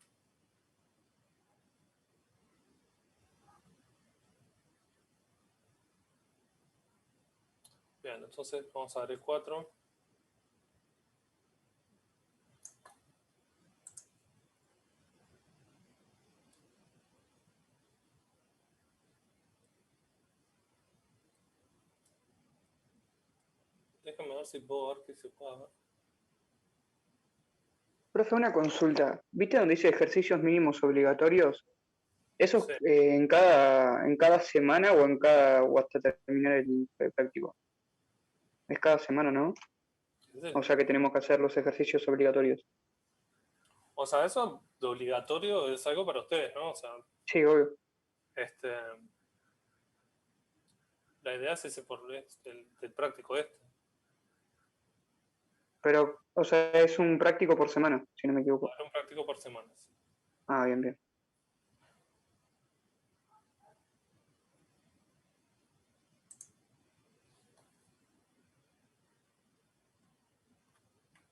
Bien, entonces vamos a ver el 4. Déjame ver si puedo ver que se pueda ver. Profe, una consulta. ¿Viste donde dice ejercicios mínimos obligatorios? ¿Eso Sí. en cada semana o hasta terminar el práctico? Es cada semana, ¿no? O sea que tenemos que hacer los ejercicios obligatorios. O sea, eso de obligatorio es algo para ustedes, ¿no? O sea, Sí, obvio. La idea es ese del práctico este. Pero, o sea, es un práctico por semana, si no me equivoco. Es un práctico por semana. Ah, bien, bien.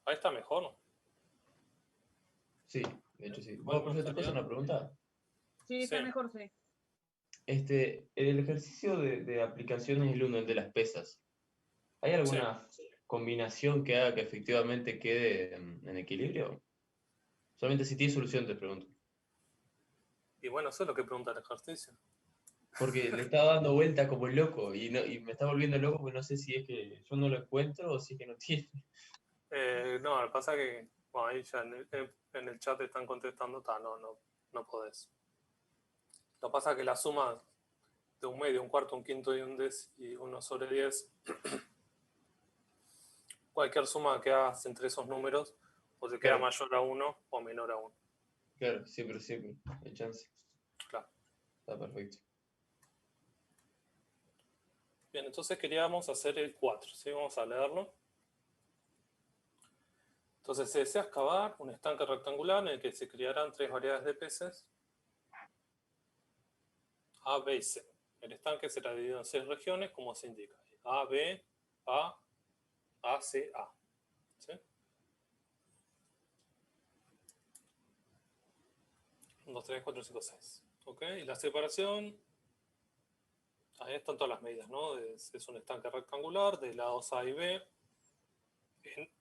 Ahí está mejor, ¿no? Sí, de hecho sí. ¿Vos, profe, te puedo hacer una pregunta? Sí, está mejor, sí. El ejercicio de aplicaciones el 1, el de las pesas, ¿hay alguna combinación que haga que efectivamente quede en equilibrio? Solamente si tiene solución te pregunto. Y bueno, eso es lo que pregunta el ejercicio. Porque le estaba dando vuelta como loco y me está volviendo loco porque no sé si es que yo no lo encuentro o si es que no tiene. No, lo que pasa es que bueno, ahí ya en el chat te están contestando, no podés. Lo que pasa es que la suma de un medio, un cuarto, un quinto y un décimo y 1 sobre 10, cualquier suma que hagas entre esos números o te queda Claro. mayor a 1 o menor a 1. Claro, siempre, hay chance. Claro. Está perfecto. Bien, entonces queríamos hacer el 4, ¿sí? Vamos a leerlo. Entonces se desea excavar un estanque rectangular en el que se criarán 3 variedades de peces A, B y C. El estanque será dividido en 6 regiones, como se indica. A, B, A, C, A. ¿Sí? 1, 2, 3, 4, 5, 6. ¿Ok? Y la separación, ahí están todas las medidas, ¿no? Es un estanque rectangular de lados A y B.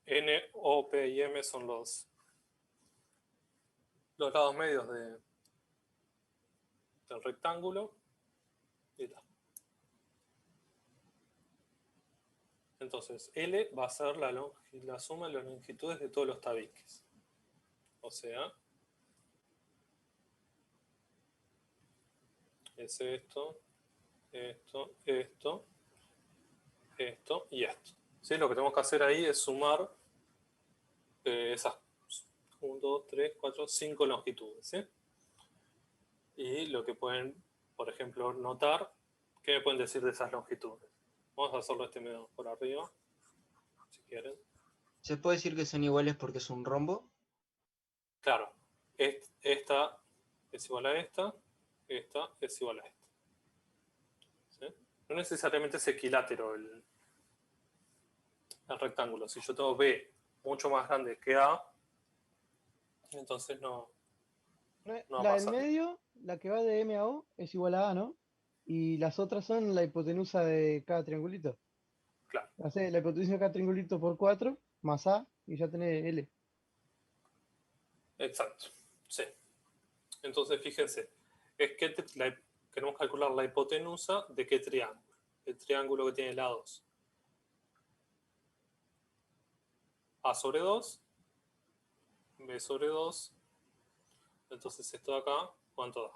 N, O, P y M son los lados medios del rectángulo. Y tal. Entonces, L va a ser la suma de las longitudes de todos los tabiques. O sea, es esto, esto, esto, esto y esto. ¿Sí? Lo que tenemos que hacer ahí es sumar esas 1, 2, 3, 4, 5 longitudes. ¿Sí? Y lo que pueden, por ejemplo, notar, ¿qué me pueden decir de esas longitudes? Vamos a hacerlo este medio por arriba, si quieren. ¿Se puede decir que son iguales porque es un rombo? Claro, esta es igual a esta es igual a esta. ¿Sí? No necesariamente es equilátero el rectángulo. Si yo tengo B mucho más grande que A, entonces no va a La del pasar. medio, la que va de M a O, es igual a A, ¿no? Y las otras son la hipotenusa de cada triangulito. Claro. Hace la hipotenusa de cada triangulito por 4, más A, y ya tenés L. Exacto, sí. Entonces, fíjense, es que queremos calcular la hipotenusa de qué triángulo. El triángulo que tiene lados A sobre 2, B sobre 2. Entonces esto de acá, ¿cuánto da?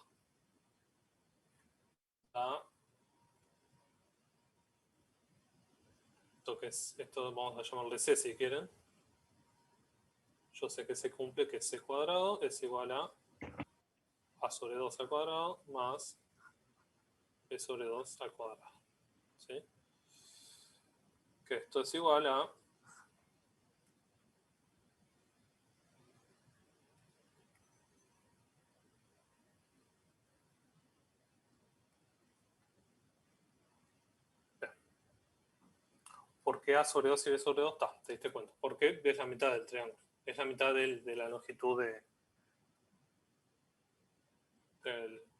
Da, esto vamos a llamarle C si quieren. Yo sé que se cumple que C cuadrado es igual a sobre 2 al cuadrado más B sobre 2 al cuadrado. ¿Sí? Que esto es igual a ¿por qué A sobre 2 y B sobre 2? ¿Te diste cuenta? Porque es la mitad del triángulo. Es la mitad de la longitud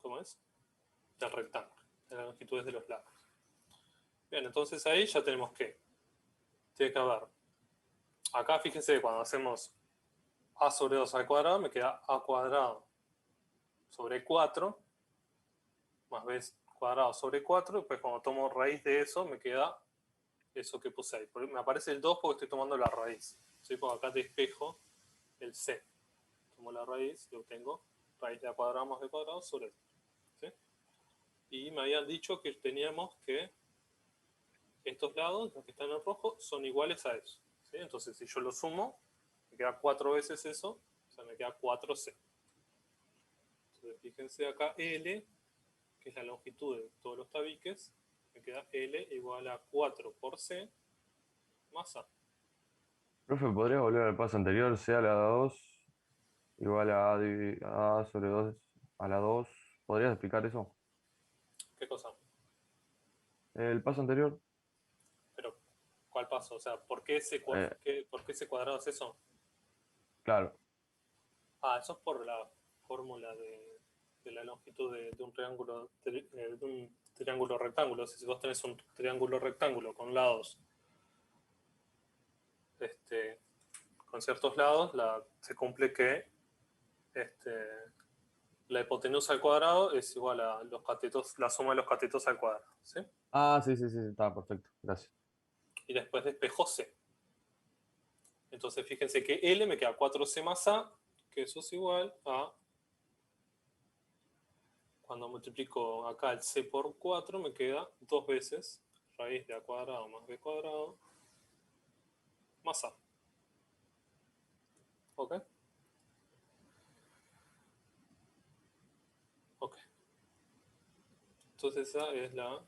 ¿cómo es? Del rectángulo. De las longitudes de los lados. Bien, entonces ahí ya tenemos que tiene que haber. Acá fíjense, cuando hacemos A sobre 2 al cuadrado, me queda A cuadrado sobre 4 más B cuadrado sobre 4. Y después cuando tomo raíz de eso, me queda eso que puse ahí. Me aparece el 2 porque estoy tomando la raíz. ¿Sí? Porque acá despejo el C. Tomo la raíz y obtengo raíz de A cuadrado más B cuadrado sobre 2. ¿Sí? Y me habían dicho que teníamos que estos lados, los que están en rojo, son iguales a eso. ¿Sí? Entonces, si yo lo sumo, me queda 4 veces eso, o sea, me queda 4C. Entonces, fíjense acá L, que es la longitud de todos los tabiques, me queda L igual a 4 por C más A. Profe, ¿podría volver al paso anterior? C a la 2 igual a A sobre 2 a la 2. ¿Podrías explicar eso? ¿Qué cosa? El paso anterior. Pero, ¿cuál paso? O sea, ¿por qué C cuadrado es eso? Claro. Ah, eso es por la fórmula de la longitud de un triángulo rectángulo. Si vos tenés un triángulo rectángulo con lados con ciertos lados, se cumple que la hipotenusa al cuadrado es igual a los catetos, la suma de los catetos al cuadrado. ¿Sí? Ah, sí, está perfecto. Gracias. Y después despejo C. Entonces fíjense que L me queda 4C más A, que eso es igual a Cuando multiplico acá el C por 4, me queda 2 veces raíz de A cuadrado más B cuadrado más A. ¿Ok? Ok. Entonces esa es la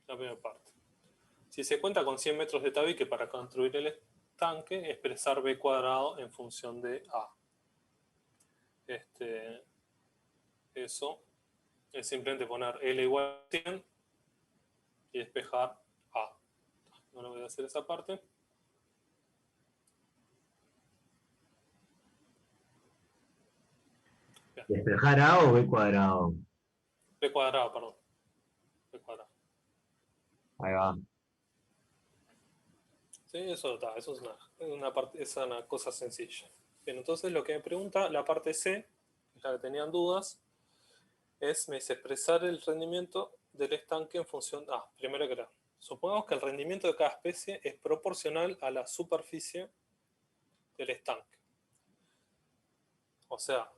primera parte. Si se cuenta con 100 metros de tabique para construir el estanque, expresar B cuadrado en función de A. Eso es simplemente poner L igual a 100 y despejar A. No le voy a hacer esa parte. Bien. ¿Despejar A o B cuadrado? B cuadrado, perdón. B cuadrado. Ahí va. Sí, eso está. Eso es una cosa sencilla. Bien, entonces lo que me pregunta la parte C, que es la que tenían dudas, me dice expresar el rendimiento del estanque en función... primero que nada, supongamos que el rendimiento de cada especie es proporcional a la superficie del estanque. O sea,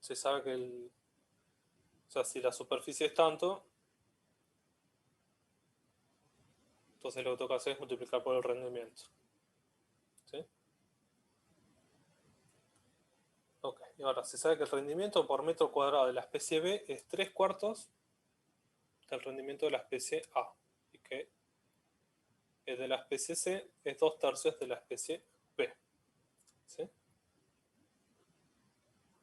se sabe que si la superficie es tanto, entonces lo que toca hacer es multiplicar por el rendimiento. ¿Sí? Ok, y ahora se sabe que el rendimiento por metro cuadrado de la especie B es 3/4 del rendimiento de la especie A. Y que el de la especie C es 2/3 de la especie B. ¿Sí?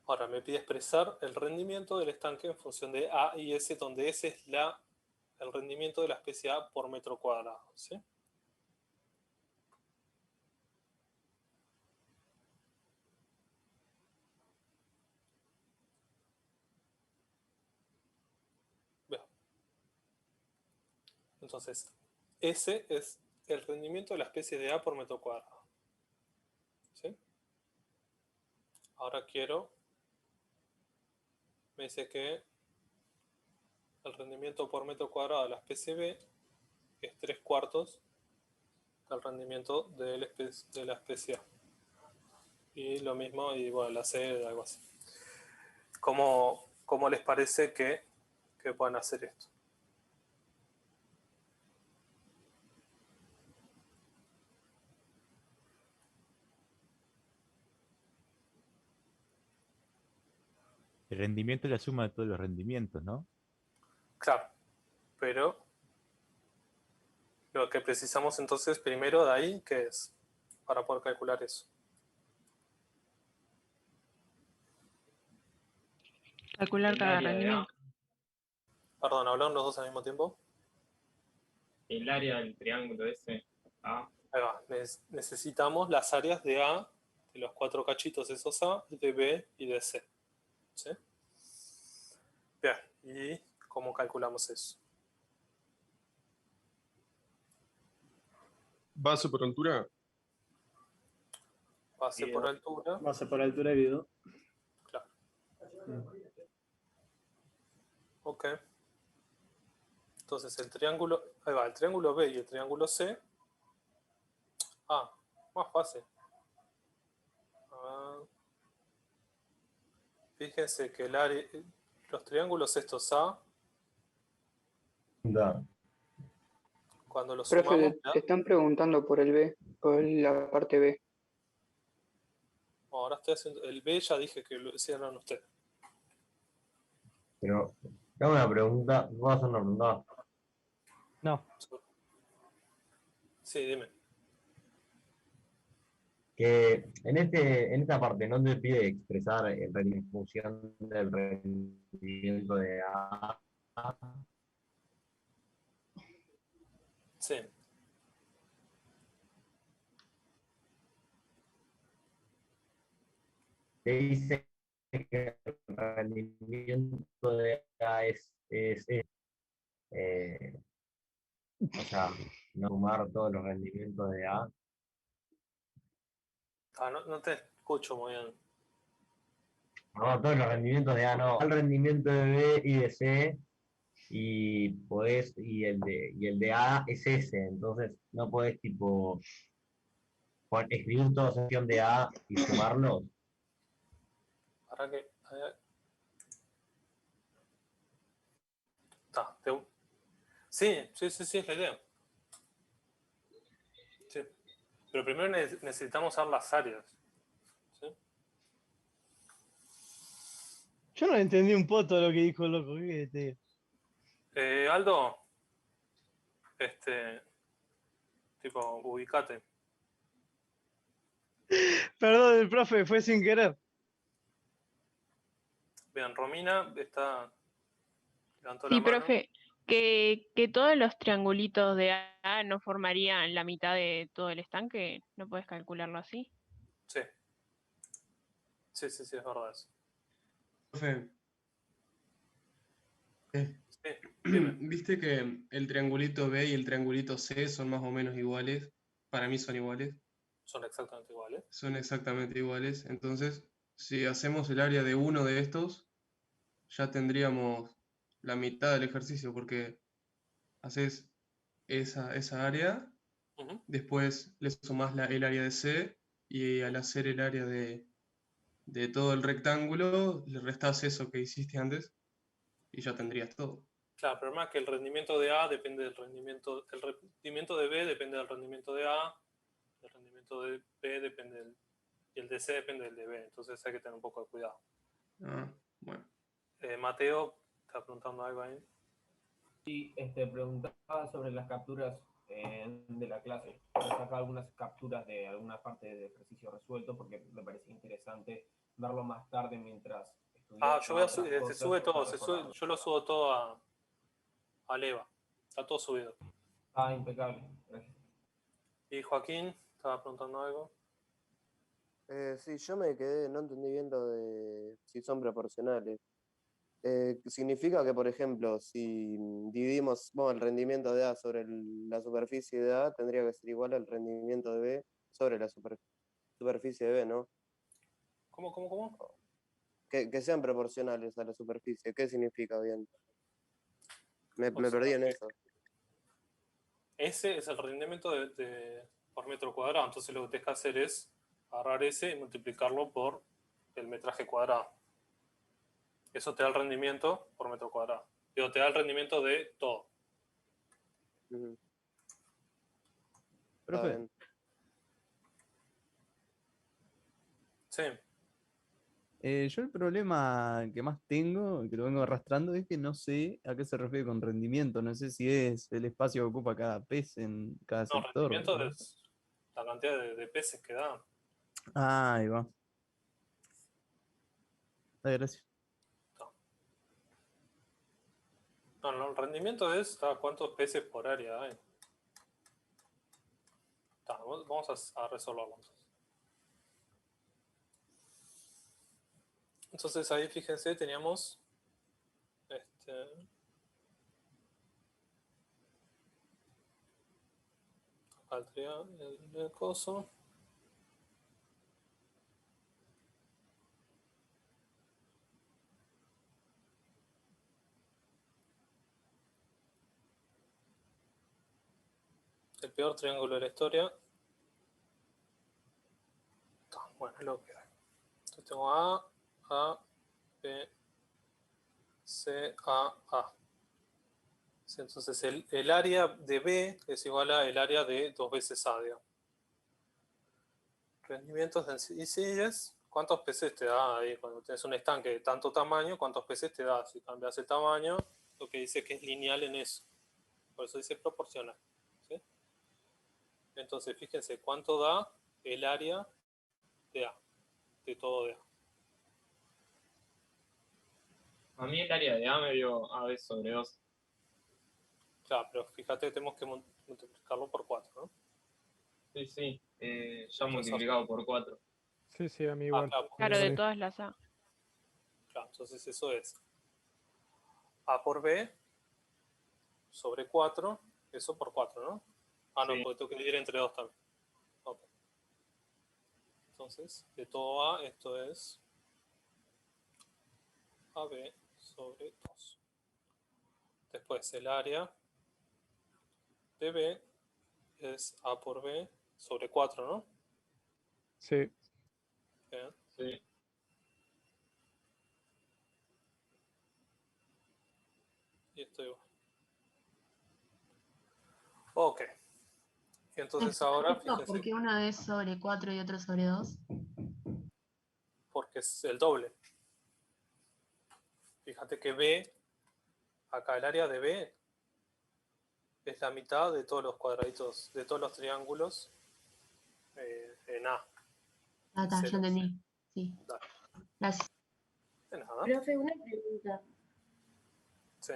Ahora me pide expresar el rendimiento del estanque en función de A y S, donde S es el rendimiento de la especie A por metro cuadrado. ¿Sí? Bien. Entonces, S es el rendimiento de la especie de A por metro cuadrado. ¿Sí? Ahora me dice que el rendimiento por metro cuadrado de la especie B es 3/4 del rendimiento de la especie A. Y lo mismo, y bueno, la C, algo así. ¿Cómo les parece que puedan hacer esto? El rendimiento es la suma de todos los rendimientos, ¿no? Claro, pero lo que precisamos entonces primero de ahí, ¿qué es? Para poder calcular eso. Calcular cada rendimiento. Perdón, ¿hablaron los dos al mismo tiempo? El área del triángulo ese. A. Ahí va. Necesitamos las áreas de A, de los 4 cachitos esos A, de B y de C. ¿Sí? Bien, ¿y cómo calculamos eso? Base por altura. Base por altura. Base por altura dividido. Claro. Ok. Entonces el triángulo, ahí va, el triángulo B y el triángulo C. Más fácil. Fíjense que los triángulos estos A, Da. cuando los Profe, sumamos, te están preguntando por el B, por la parte B. ahora estoy haciendo, el B ya dije que lo hicieron ustedes. Pero, tengo una pregunta. ¿Puedo hacer una pregunta? No. Sí, dime. Que en esta parte no te pide expresar en función del rendimiento de A. Sí. Te dice que el rendimiento de A es o sea, no sumar todos los rendimientos de A. No te escucho muy bien. No, todos los rendimientos de A no. El rendimiento de B y de C y el de A es S, entonces no podés tipo escribir toda sección de A y sumarlos. Para que Está. Sí, es la idea. Sí. Pero primero necesitamos usar las áreas. ¿Sí? Yo no entendí un poto lo que dijo el loco. ¿Qué te digo? Aldo, tipo, ubicate. Perdón, el profe, fue sin querer. Vean, Romina levantó Sí, la mano. profe, que todos los triangulitos de A no formarían la mitad de todo el estanque, ¿no puedes calcularlo así? Sí. Sí, es verdad eso. Profe, Sí, dime. ¿viste que el triangulito B y el triangulito C son más o menos iguales? Para mí son iguales. Son exactamente iguales. Son exactamente iguales. Entonces, si hacemos el área de uno de estos, ya tendríamos la mitad del ejercicio, porque haces esa área, Ujú. después le sumás el área de C, y al hacer el área de todo el rectángulo, le restás eso que hiciste antes, y ya tendrías todo. Claro, el problema es que el rendimiento de A depende del rendimiento. El rendimiento de B depende del rendimiento de A. El rendimiento de B depende del. Y el de C depende del de B. Entonces hay que tener un poco de cuidado. Ah, bueno. Mateo, está preguntando algo ahí. Sí, preguntaba sobre las capturas de la clase. He sacado algunas capturas de alguna parte del ejercicio resuelto porque me parecía interesante verlo más tarde mientras estudiaba. Yo voy a se sube todo, yo lo subo todo a Leva. Está todo subido. Ah, impecable. Gracias. Y Joaquín, estaba preguntando algo. Sí, yo me quedé, no entendí bien lo de si son proporcionales. Significa que, por ejemplo, si dividimos el rendimiento de A sobre la superficie de A, tendría que ser igual al rendimiento de B sobre la superficie de B, ¿no? ¿Cómo? Que sean proporcionales a la superficie. ¿Qué significa bien? Me perdí en eso. Ese es el rendimiento por metro cuadrado. Entonces lo que tienes que hacer es agarrar ese y multiplicarlo por el metraje cuadrado. Eso te da el rendimiento por metro cuadrado. Digo, te da el rendimiento de todo. Profe. Sí. Yo el problema que más tengo, que lo vengo arrastrando, es que no sé a qué se refiere con rendimiento. No sé si es el espacio que ocupa cada pez en cada No, sector. rendimiento es la cantidad de peces que da. Ah, ahí va. Gracias. No, el rendimiento es cuántos peces por área hay. Vamos a resolverlo. Entonces ahí fíjense, teníamos el coso. El peor triángulo de la historia. Bueno, es lo que hay. Entonces tengo A, B, C, A. Entonces el área de B es igual a el área de 2 veces A, digamos. Rendimientos sencillos. ¿Cuántos peces te da ahí? Cuando tienes un estanque de tanto tamaño, ¿cuántos peces te da? Si cambias el tamaño, lo que dice que es lineal en eso. Por eso dice proporcional. ¿Sí? Entonces, fíjense, ¿cuánto da el área de A? De todo de A. A mí el área de A me dio AB sobre 2. Claro, pero fíjate que tenemos que multiplicarlo por 4, ¿no? Sí, ya multiplicado por 4. Sí, a mí igual. Claro, de todas las A. Claro, entonces eso es A por B sobre 4, eso por 4, ¿no? No, porque tengo que dividir entre 2 también. Ok. Entonces, de todo A, esto es AB sobre 2. Después, el área de B es A por B sobre 4, ¿no? Sí. Bien. Sí. Y esto igual. Ok. Y entonces ahora, ¿Por fíjense, qué uno es sobre 4 y otro sobre 2? porque es el doble. Fíjate que B, acá el área de B es la mitad de todos los cuadraditos, de todos los triángulos en A. Ah, está, ya Cero. entendí. Sí. Dale. Gracias. De nada. Profe, una pregunta. Sí.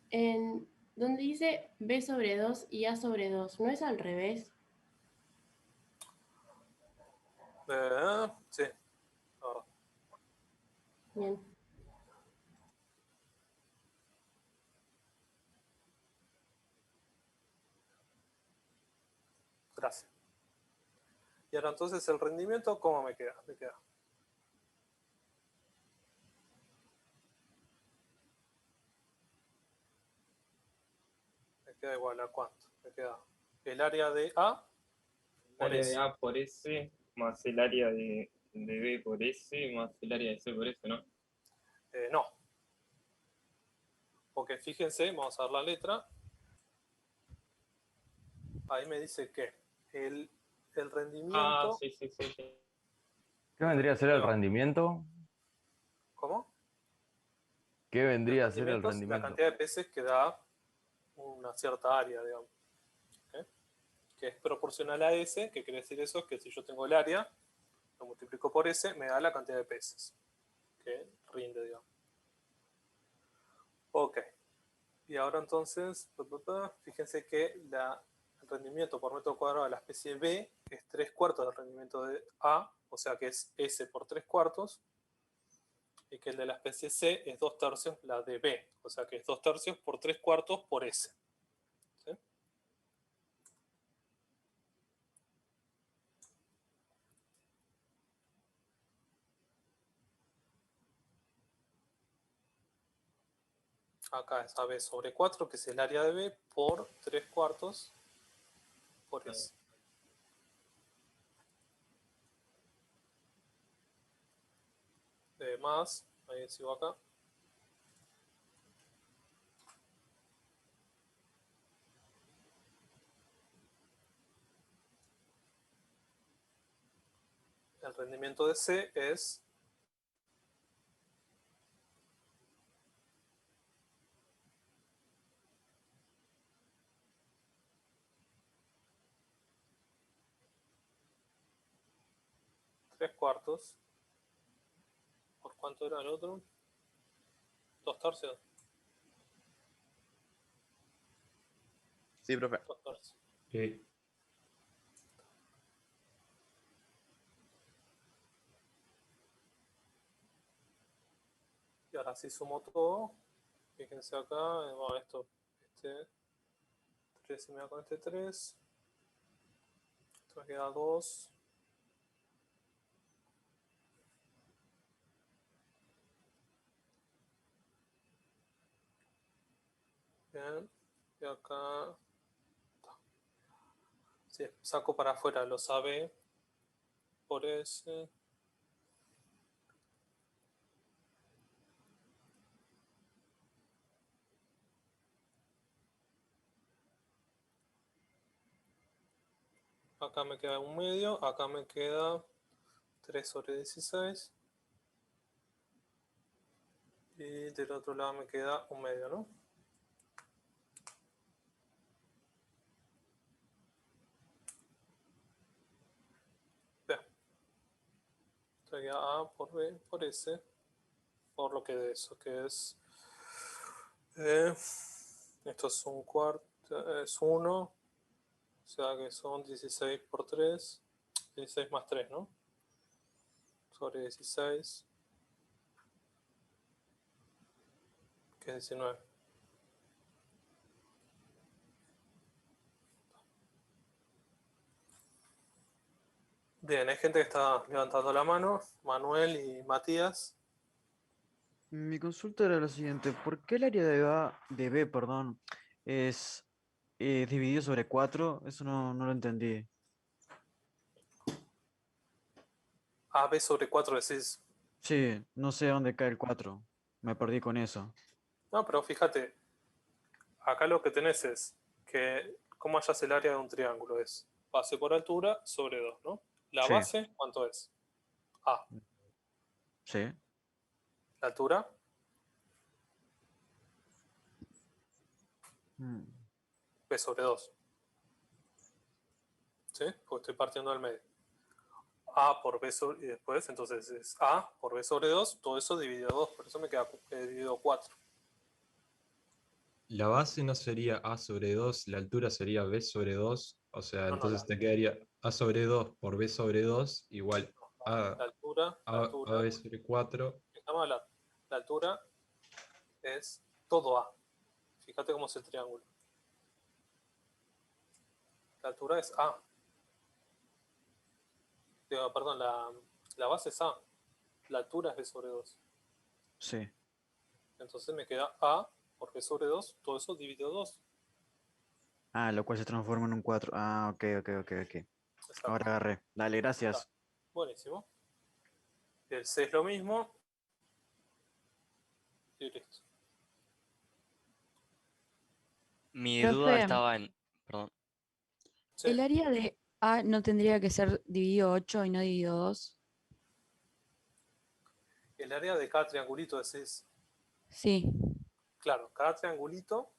En donde dice B sobre 2 y A sobre 2, ¿no es al revés? Sí. Ahora. Bien. Gracias. Y ahora entonces el rendimiento, ¿cómo me queda? Me queda igual a cuánto. Me queda el área de A El por área de S. A por S más el área de B por S más el área de C por S, ¿no? No. Porque fíjense, vamos a ver la letra. Ahí me dice que el rendimiento... Ah, sí. ¿Qué vendría a ser el rendimiento? ¿Cómo? ¿Qué vendría a ser el Rendimiento es la rendimiento? cantidad de peces que da una cierta área, digamos. ¿Okay? Que es proporcional a S, que quiere decir eso, es que si yo tengo el área, lo multiplico por S, me da la cantidad de peces que rinde, digamos. Ok. Y ahora entonces, fíjense que el rendimiento por metro cuadrado de la especie B es 3/4 del rendimiento de A, o sea que es S por 3/4, y que el de la especie C es 2/3 la de B, o sea que es 2/3 por 3/4 por S. ¿Sí? Acá es AB sobre 4, que es el área de B, por 3/4 por S. Más, ahí sigo acá. El rendimiento de C es 3/4. ¿Por cuánto era el otro? 2/3. Sí, profe. 2/3. Sí. Y ahora sí sumo todo. Fíjense acá, bueno, esto, este 3 se me da con este 3. Esto me queda 2. Bien. Y acá sí, saco para afuera los AB por S. Acá me queda 1/2, acá me queda 3 sobre 16. Y del otro lado me queda 1/2, ¿no? Bien. Esto queda A por B por S. Por lo que de eso, que es... esto es un cuarto, es 1. O sea que son 16 por 3. 16 más 3, ¿no? Sobre 16. Que es 19. Bien, hay gente que está levantando la mano. Manuel y Matías. Mi consulta era la siguiente: ¿por qué el área de B, perdón, es dividido sobre 4? Eso no lo entendí. AB sobre 4 decís. Sí, no sé dónde cae el 4. Me perdí con eso. No, pero fíjate. acá lo que tenés es que, ¿cómo hallas el área de un triángulo? Es base por altura sobre 2, ¿no? La Sí. base, ¿cuánto es? A. Sí. La altura, Mm. B sobre 2. ¿Sí? Porque estoy partiendo del medio. A por B sobre, y después, entonces es A por B sobre 2, todo eso dividido 2, por eso me queda dividido 4. La base no sería A sobre 2, la altura sería B sobre 2, o sea, No, entonces la, te quedaría A sobre 2 por B sobre 2 igual la altura, a B sobre 4. estamos hablando, la altura es todo A. Fíjate cómo es el triángulo. La altura es A. Perdón, la base es A. La altura es B sobre 2. Sí. Entonces me queda A por B sobre 2, todo eso dividido 2. Ah, lo cual se transforma en un 4. Ah, ok. Exacto. Ahora agarré. Dale, gracias. Buenísimo. El C es lo mismo. Y listo. Mi Profe, duda estaba en... Perdón. Sí. ¿el área de A no tendría que ser dividido 8 y no dividido 2? El área de cada triangulito es Sí. claro, cada triangulito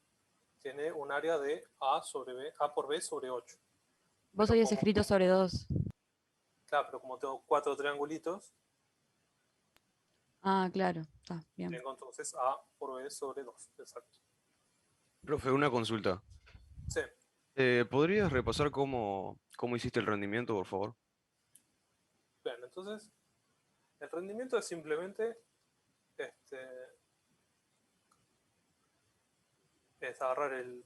tiene un área de A sobre B, A por B sobre 8. Vos habías escrito sobre 2. Claro, pero como tengo 4 triangulitos, Ah, claro. Está bien. tengo entonces A por B sobre 2. Exacto. Profe, una consulta. Sí. ¿Podrías repasar cómo hiciste el rendimiento, por favor? Bien, entonces, el rendimiento es simplemente es agarrar el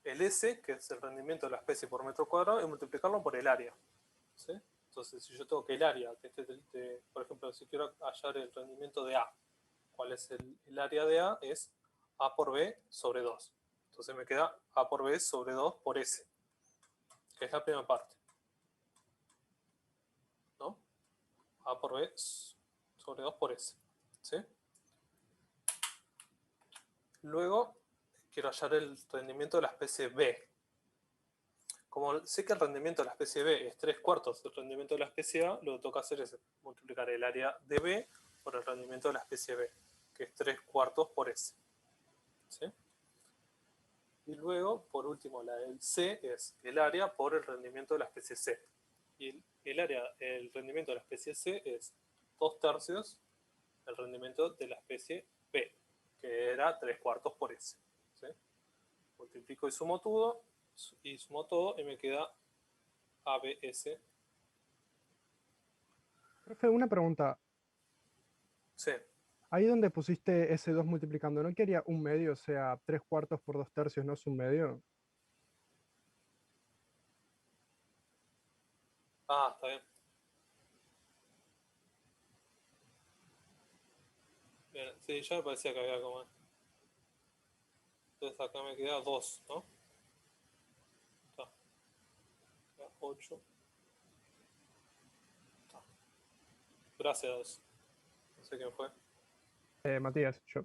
S, que es el rendimiento de la especie por metro cuadrado, y multiplicarlo por el área. ¿Sí? Entonces, si yo tengo que el área, por ejemplo, si quiero hallar el rendimiento de A, ¿cuál es el área de A? Es A por B sobre 2. Entonces me queda A por B sobre 2 por S, que es la primera parte. ¿No? A por B sobre 2 por S. ¿Sí? Luego quiero hallar el rendimiento de la especie B. Como sé que el rendimiento de la especie B es 3/4 del rendimiento de la especie A, lo que toca hacer es multiplicar el área de B por el rendimiento de la especie B, que es 3/4 por S. ¿Sí? Y luego, por último, la del C es el área por el rendimiento de la especie C. Y el rendimiento de la especie C es 2/3 el rendimiento de la especie B, que era 3/4 por S. ¿Sí? Multiplico y sumo todo y me queda ABS. Profe, una pregunta. Sí. Ahí donde pusiste ese 2 multiplicando, ¿no quería un medio? O sea, 3/4 por 2/3 no es un medio. Ah, está bien. Bien, sí, ya me parecía que había algo más. Entonces acá me queda 2, ¿no? Está. Queda 8. Está. Gracias. No sé quién fue. Matías, yo.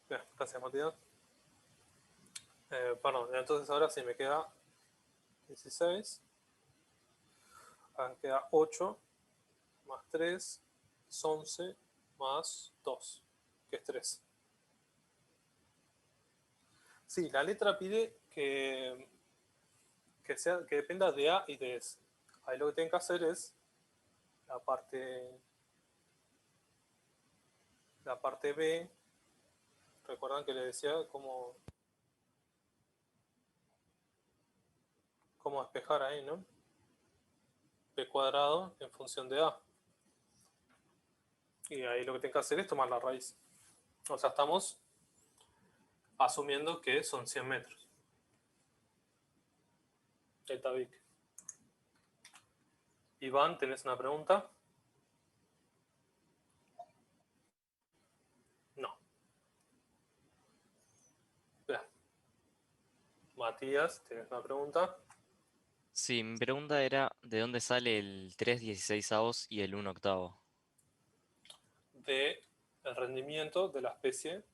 Bien, gracias Matías. Perdón, entonces ahora sí me queda 16. Acá queda 8 más 3 es 11 más 2, que es 3. Sí, la letra pide que dependa de A y de S. Ahí lo que tienen que hacer es la parte B. Recuerdan que les decía cómo despejar ahí, ¿no? B cuadrado en función de A. Y ahí lo que tienen que hacer es tomar la raíz. O sea, estamos asumiendo que son 100 metros. Delta Vic. Iván, ¿tenés una pregunta? No. Bien. Matías, ¿tienes una pregunta? Sí, mi pregunta era, ¿de dónde sale el 3/16 y el 1/8? De el rendimiento de la especie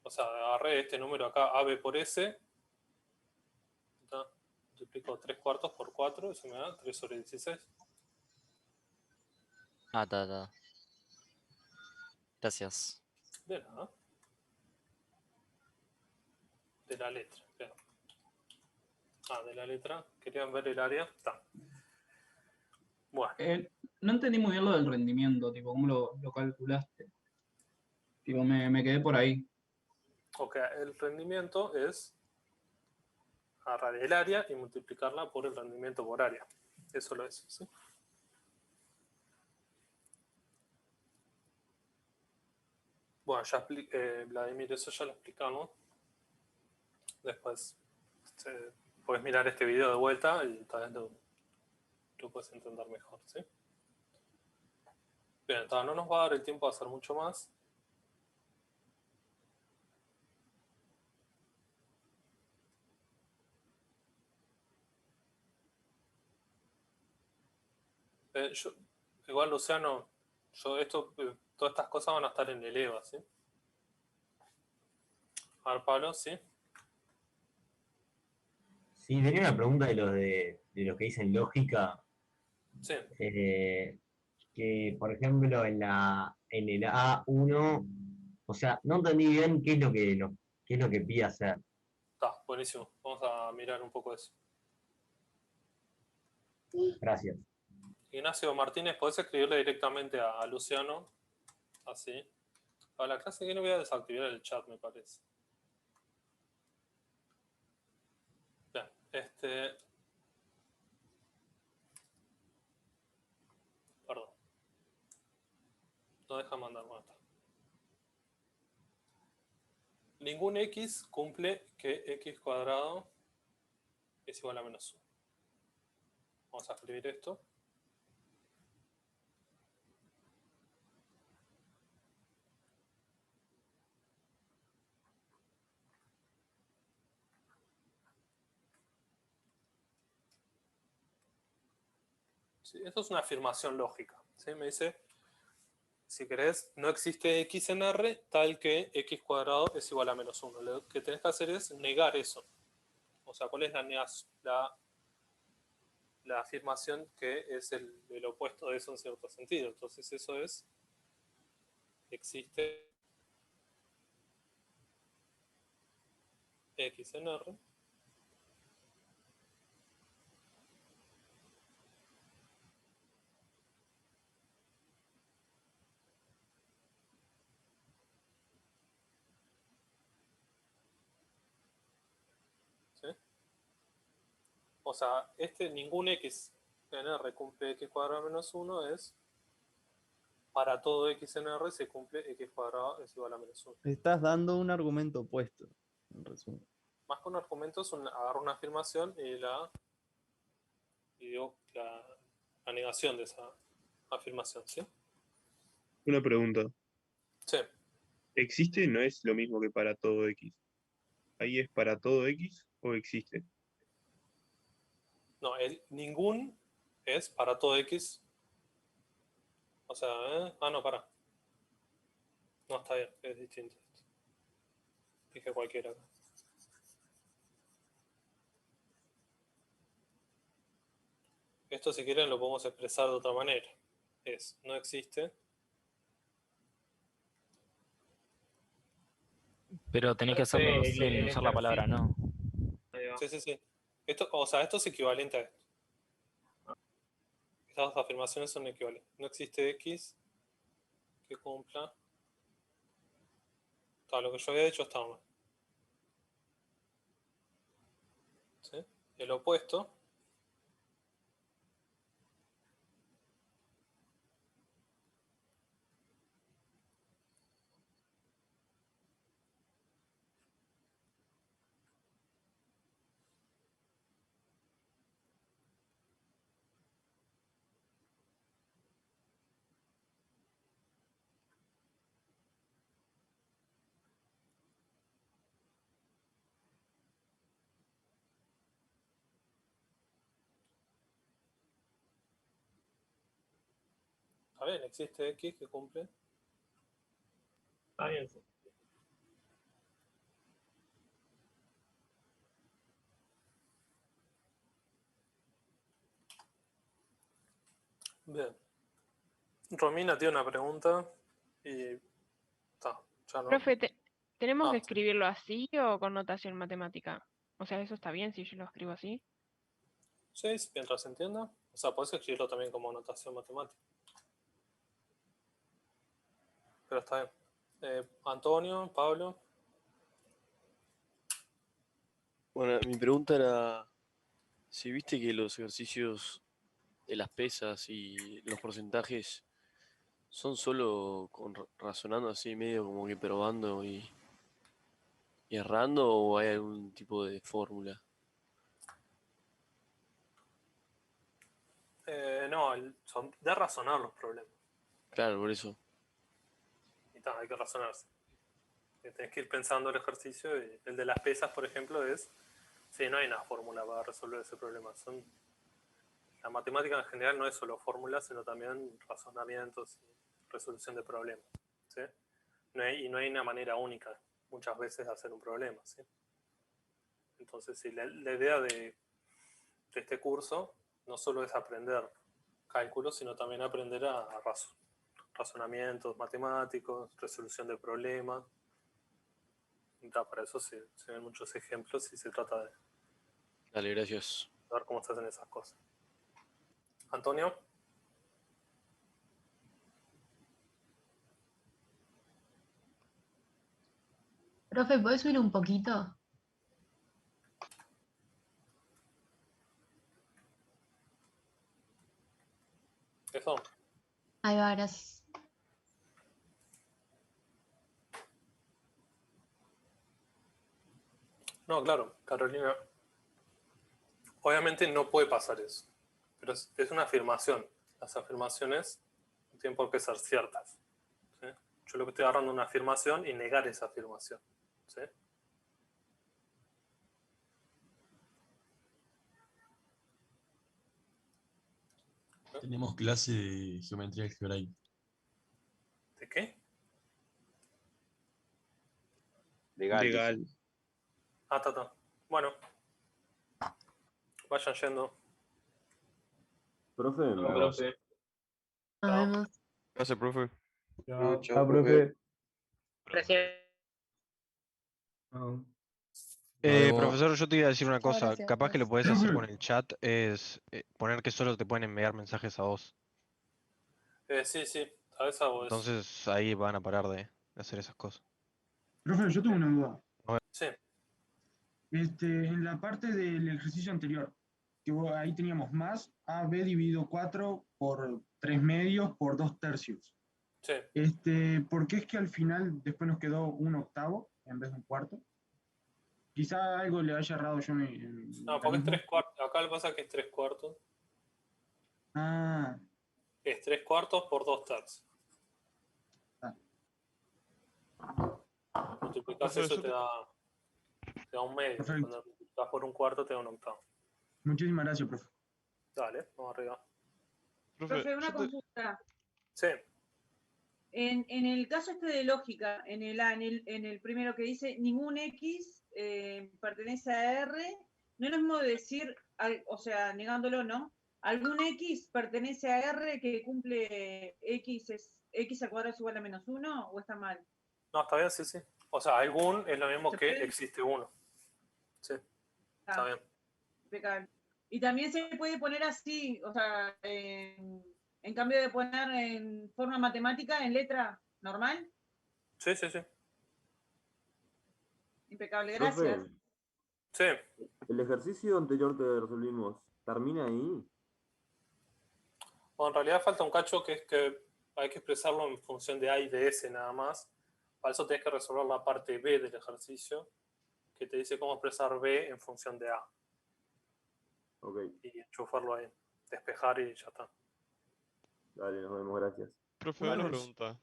O sea, agarré este número acá, AB por S. Multiplico 3 cuartos por 4, eso me da 3 sobre 16. Ah, está. Gracias. De nada. De la letra. Bien. De la letra. ¿Querían ver el área? Está. Bueno. No entendí muy bien lo del rendimiento, tipo, ¿cómo lo calculaste? Tipo, me quedé por ahí. Ok, el rendimiento es agarrar el área y multiplicarla por el rendimiento por área. Eso lo es, ¿sí? Bueno, ya Vladimir, eso ya lo explicamos. Después puedes mirar este video de vuelta y tal vez lo puedes entender mejor, ¿sí? Bien, entonces no nos va a dar el tiempo de hacer mucho más. Igual, Luciano, todas estas cosas van a estar en el EVA, ¿sí? A ver, Pablo, ¿sí? Sí, tenía una pregunta de los que dicen lógica. Sí. Que, por ejemplo, en el A1, o sea, no entendí bien qué es lo que pide hacer. Está, buenísimo. Vamos a mirar un poco eso. Gracias. Ignacio Martínez, podés escribirle directamente a Luciano. Así. Para la clase que no voy a desactivar el chat, me parece. Bien, perdón. No deja mandar, bueno, está. Ningún x cumple que x cuadrado es igual a menos 1. Vamos a escribir esto. Sí, esto es una afirmación lógica. ¿Sí? Me dice, si querés, no existe x en R tal que x cuadrado es igual a menos 1. Lo que tenés que hacer es negar eso. O sea, ¿cuál es la afirmación que es el opuesto de eso en cierto sentido? Entonces eso es, existe x en R ¿sí? O sea, ningún x en R cumple x cuadrado menos 1 es para todo x en R se cumple x cuadrado es igual a menos 1. Estás dando un argumento opuesto, en resumen. Más que un argumento es agarro una afirmación y digo la negación de esa afirmación, ¿sí? Una pregunta. Sí. ¿Existe no es lo mismo que para todo X? ¿Ahí es para todo X o existe? No, ningún es para todo X. O sea, no, para. No, está bien, es distinto. Dije cualquiera. Esto, si quieren, lo podemos expresar de otra manera. No existe. Pero tenés que hacerlo sin usar la palabra no. Sí. Esto es equivalente a esto. Estas dos afirmaciones son equivalentes. No existe X que cumpla. Lo que yo había dicho estaba mal. ¿Sí? El opuesto está bien, existe X que cumple. Está bien, sí. Bien. Romina tiene una pregunta y ya no. Profe, ¿tenemos que Ah, escribirlo así o con notación matemática? O sea, ¿eso está bien si yo lo escribo así? sí, mientras se entienda. O sea, puedes escribirlo también como notación matemática. Pero está bien. Antonio, Pablo. Bueno, mi pregunta era si viste que los ejercicios de las pesas y los porcentajes son solo razonando así, medio como que probando y errando, o hay algún tipo de fórmula. No, son de razonar los problemas. Claro, por eso. Y hay que razonarse. Tienes que ir pensando el ejercicio. Y el de las pesas, por ejemplo, es... Sí, no hay una fórmula para resolver ese problema. La matemática en general no es solo fórmulas, sino también razonamientos y resolución de problemas. ¿Sí? Y no hay una manera única muchas veces de hacer un problema. ¿Sí? Entonces, sí, la idea de este curso no solo es aprender cálculos, sino también aprender a razonamientos matemáticos, resolución de problemas. Para eso se ven muchos ejemplos y se trata de Dale, gracias. ver cómo se hacen esas cosas. Antonio. Profe, ¿podés subir un poquito? Eso. Ahí va, gracias. No, claro, Carolina. Obviamente no puede pasar eso. Pero es una afirmación. Las afirmaciones no tienen por qué ser ciertas. ¿Sí? Yo lo que estoy agarrando es una afirmación y negar esa afirmación. ¿Sí? Tenemos clase de geometría algebraica. ¿De qué? Legal. Está. Bueno. Vayan yendo. Profe, Nos vemos. Nos vemos. Gracias, profe. Chao, profe. Profesor, yo te iba a decir una Chao, cosa. gracias. Capaz que lo podés hacer con el chat, es poner que solo te pueden enviar mensajes a vos. Sí. A esa voz. Entonces ahí van a parar de hacer esas cosas. Profe, yo tengo una duda. Sí. En la parte del ejercicio anterior, ahí teníamos más AB dividido 4 por 3 medios por 2 tercios. Sí. ¿Por qué es que al final después nos quedó un octavo en vez de un cuarto? Quizá algo le haya errado yo No, porque es 3/4. Acá lo que pasa es que es 3/4. Ah. Es 3/4 por 2 tercios. Multiplicás eso te da un medio. Perfecto. Cuando multiplicás por un cuarto te da un octavo. Muchísimas gracias, profe. Dale, vamos arriba. Profe, una consulta. Sí. En el caso este de lógica, en el primero que dice ningún X pertenece a R, no es lo mismo de decir, o sea, negándolo, ¿no? ¿Algún X pertenece a R que cumple X es X al cuadrado es igual a -1 o está mal? No, está bien, sí. O sea, algún es lo mismo que existe uno. Sí, está bien. Impecable. Y también se puede poner así, o sea, en cambio de poner en forma matemática, en letra normal. Sí. Impecable, gracias. Profe, Sí. el ejercicio anterior que resolvimos, ¿termina ahí? Bueno, en realidad falta un cacho que es que hay que expresarlo en función de A y de S nada más. Para eso tenés que resolver la parte B del ejercicio, que te dice cómo expresar B en función de A. Ok, Y enchufarlo ahí, despejar y ya está. dale, nos vemos, gracias. Profe, una pregunta.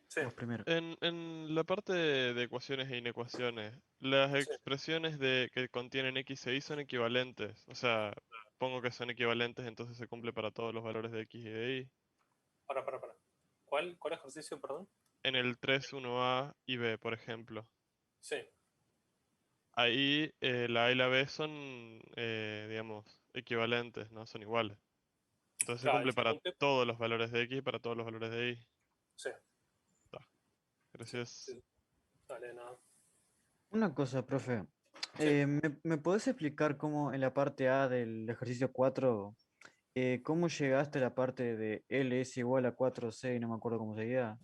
Sí. En la parte de ecuaciones e inecuaciones, las expresiones que contienen X e Y son equivalentes. O sea, pongo que son equivalentes, entonces se cumple para todos los valores de X y de Y. Para. ¿Cuál ejercicio, perdón? En el 3, 1A y B, por ejemplo. Sí. Ahí la A y la B son, digamos, equivalentes, ¿no? Son iguales. Entonces se Claro, cumple se para cumple. todos los valores de X y para todos los valores de Y. Sí, Gracias. sí. Dale, nada. Una cosa, profe. Sí. ¿Me podés explicar cómo en la parte A del ejercicio 4, cómo llegaste a la parte de L es igual a 4C y no me acuerdo cómo seguía?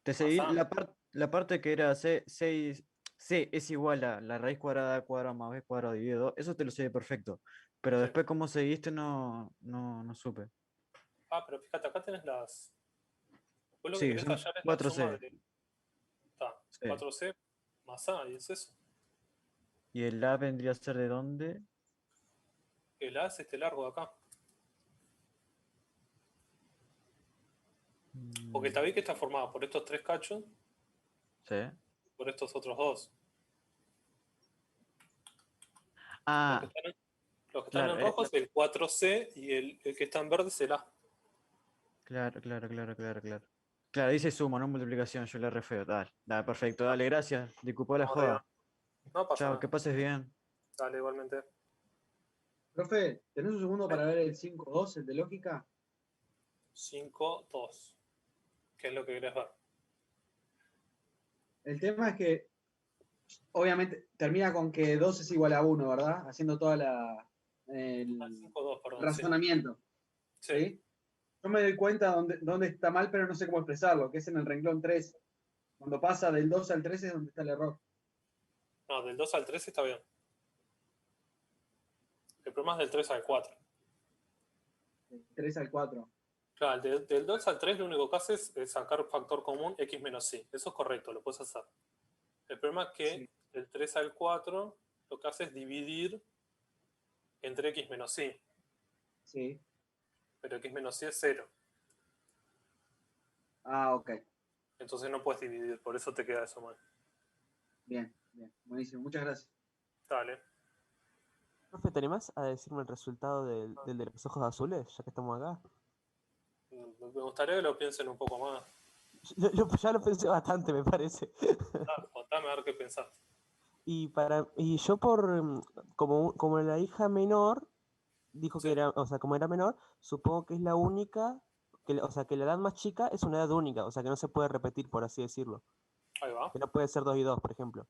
Te seguí Pasá. la parte que era C es igual a la raíz cuadrada A cuadrado más B cuadrado dividido 2, eso te lo seguí perfecto. Pero Sí. después cómo seguiste no supe. Ah, pero fíjate, acá tenés las. Vos lo que Sí, querés son hallar es la suma 4C. de. Está, Sí. 4C más A, y es eso. ¿Y el A vendría a ser de dónde? El A es este largo de acá. Porque el tabique está formado por estos 3 cachos, Sí. por estos otros 2. Ah, Los que están claro, en rojo es el 4C y el que está en verde es el A. claro. Claro, dice suma, no multiplicación, yo le re feo. Dale, perfecto, dale, gracias. Disculpa la No, de joda. no pasa Chao, nada. que pases bien. Dale, igualmente. Profe, ¿tenés un segundo para ver el 5.2, el de lógica? 5, 2. ¿Qué es lo que querés ver? El tema es que, obviamente, termina con que 2 es igual a 1, ¿verdad? Haciendo toda el 5, 2, perdón. razonamiento. Sí. ¿Sí? Yo me doy cuenta dónde está mal, pero no sé cómo expresarlo, que es en el renglón 3. Cuando pasa del 2 al 3 es donde está el error. No, del 2 al 3 está bien. El problema es del 3 al 4. Del 3 al 4. Claro, del 2 al 3 lo único que haces es sacar factor común x menos y. Eso es correcto, lo puedes hacer. El problema es que Sí. del 3 al 4 lo que hace es dividir entre x menos y. Sí. Pero x menos y es 0. Ah, ok. Entonces no puedes dividir, por eso te queda eso mal. Bien, bien. Buenísimo. Muchas gracias. Dale. Profe, ¿te animás a decirme el resultado del de los ojos azules, ya que estamos acá? Me gustaría que lo piensen un poco más. Ya lo pensé bastante, me parece. Contame a ver qué pensaste. Y yo como la hija menor dijo que era, o sea, como era menor, supongo que es la única, o sea, que la edad más chica es una edad única, o sea, que no se puede repetir, por así decirlo. Ahí va. Que no puede ser 2 y 2, por ejemplo.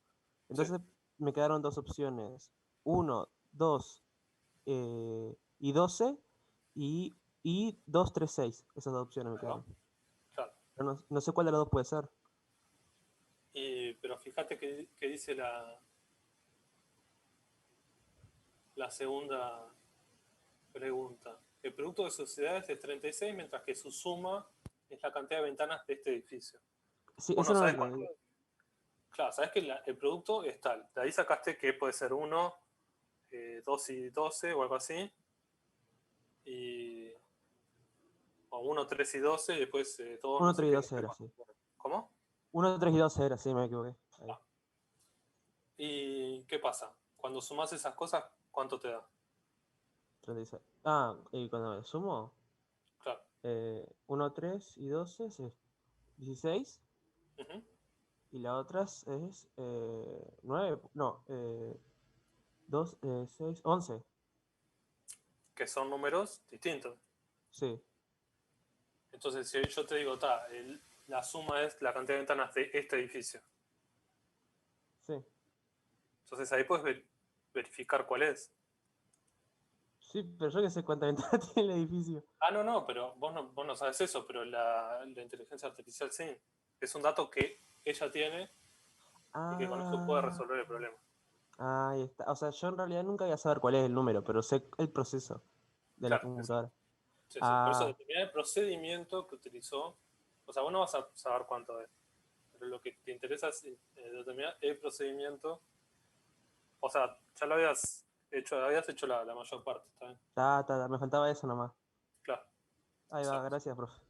Entonces me quedaron dos opciones. 1, 2 y 12 y 2, 3, 6. Esas dos opciones me quedaron. Claro. Pero no sé cuál de las dos puede ser. Pero fíjate que dice la segunda pregunta. El producto de sociedades es 36, mientras que su suma es la cantidad de ventanas de este edificio. Sí, Bueno, eso no lo ¿sabes entendí. cuánto? Claro, sabes que el producto es tal. De ahí sacaste que puede ser 1, 2 y 12 o algo así. O 1, 3 y 12 y después todos 1, no sé 3 y qué. 12 era, sí. ¿Cómo? 1, 3 y 12 era, sí, me equivoqué. Ahí. ¿Y qué pasa? Cuando sumas esas cosas, ¿cuánto te da? 36. Ah, y cuando me sumo, Claro. 1, 3 y 12 es 16. Ujú. Y la otra es 9, no, 2, 6, 11. Que son números distintos. Sí. Entonces, si yo te digo, la suma es la cantidad de ventanas de este edificio. Sí. Entonces ahí puedes verificar cuál es. Sí, pero yo que sé cuánta ventana tiene el edificio. Ah, no, pero vos no sabes eso, pero la inteligencia artificial sí. Es un dato que ella tiene y que con eso puede resolver el problema. Ah, ahí está. O sea, yo en realidad nunca voy a saber cuál es el número, pero sé el proceso de la Claro, computadora. Sí, por eso determinar el procedimiento que utilizó. O sea, vos no vas a saber cuánto es. Pero lo que te interesa es determinar el procedimiento. O sea, ya lo habías hecho la mayor parte, ¿está bien? Me faltaba eso nomás. Claro. Ahí va, gracias, profe.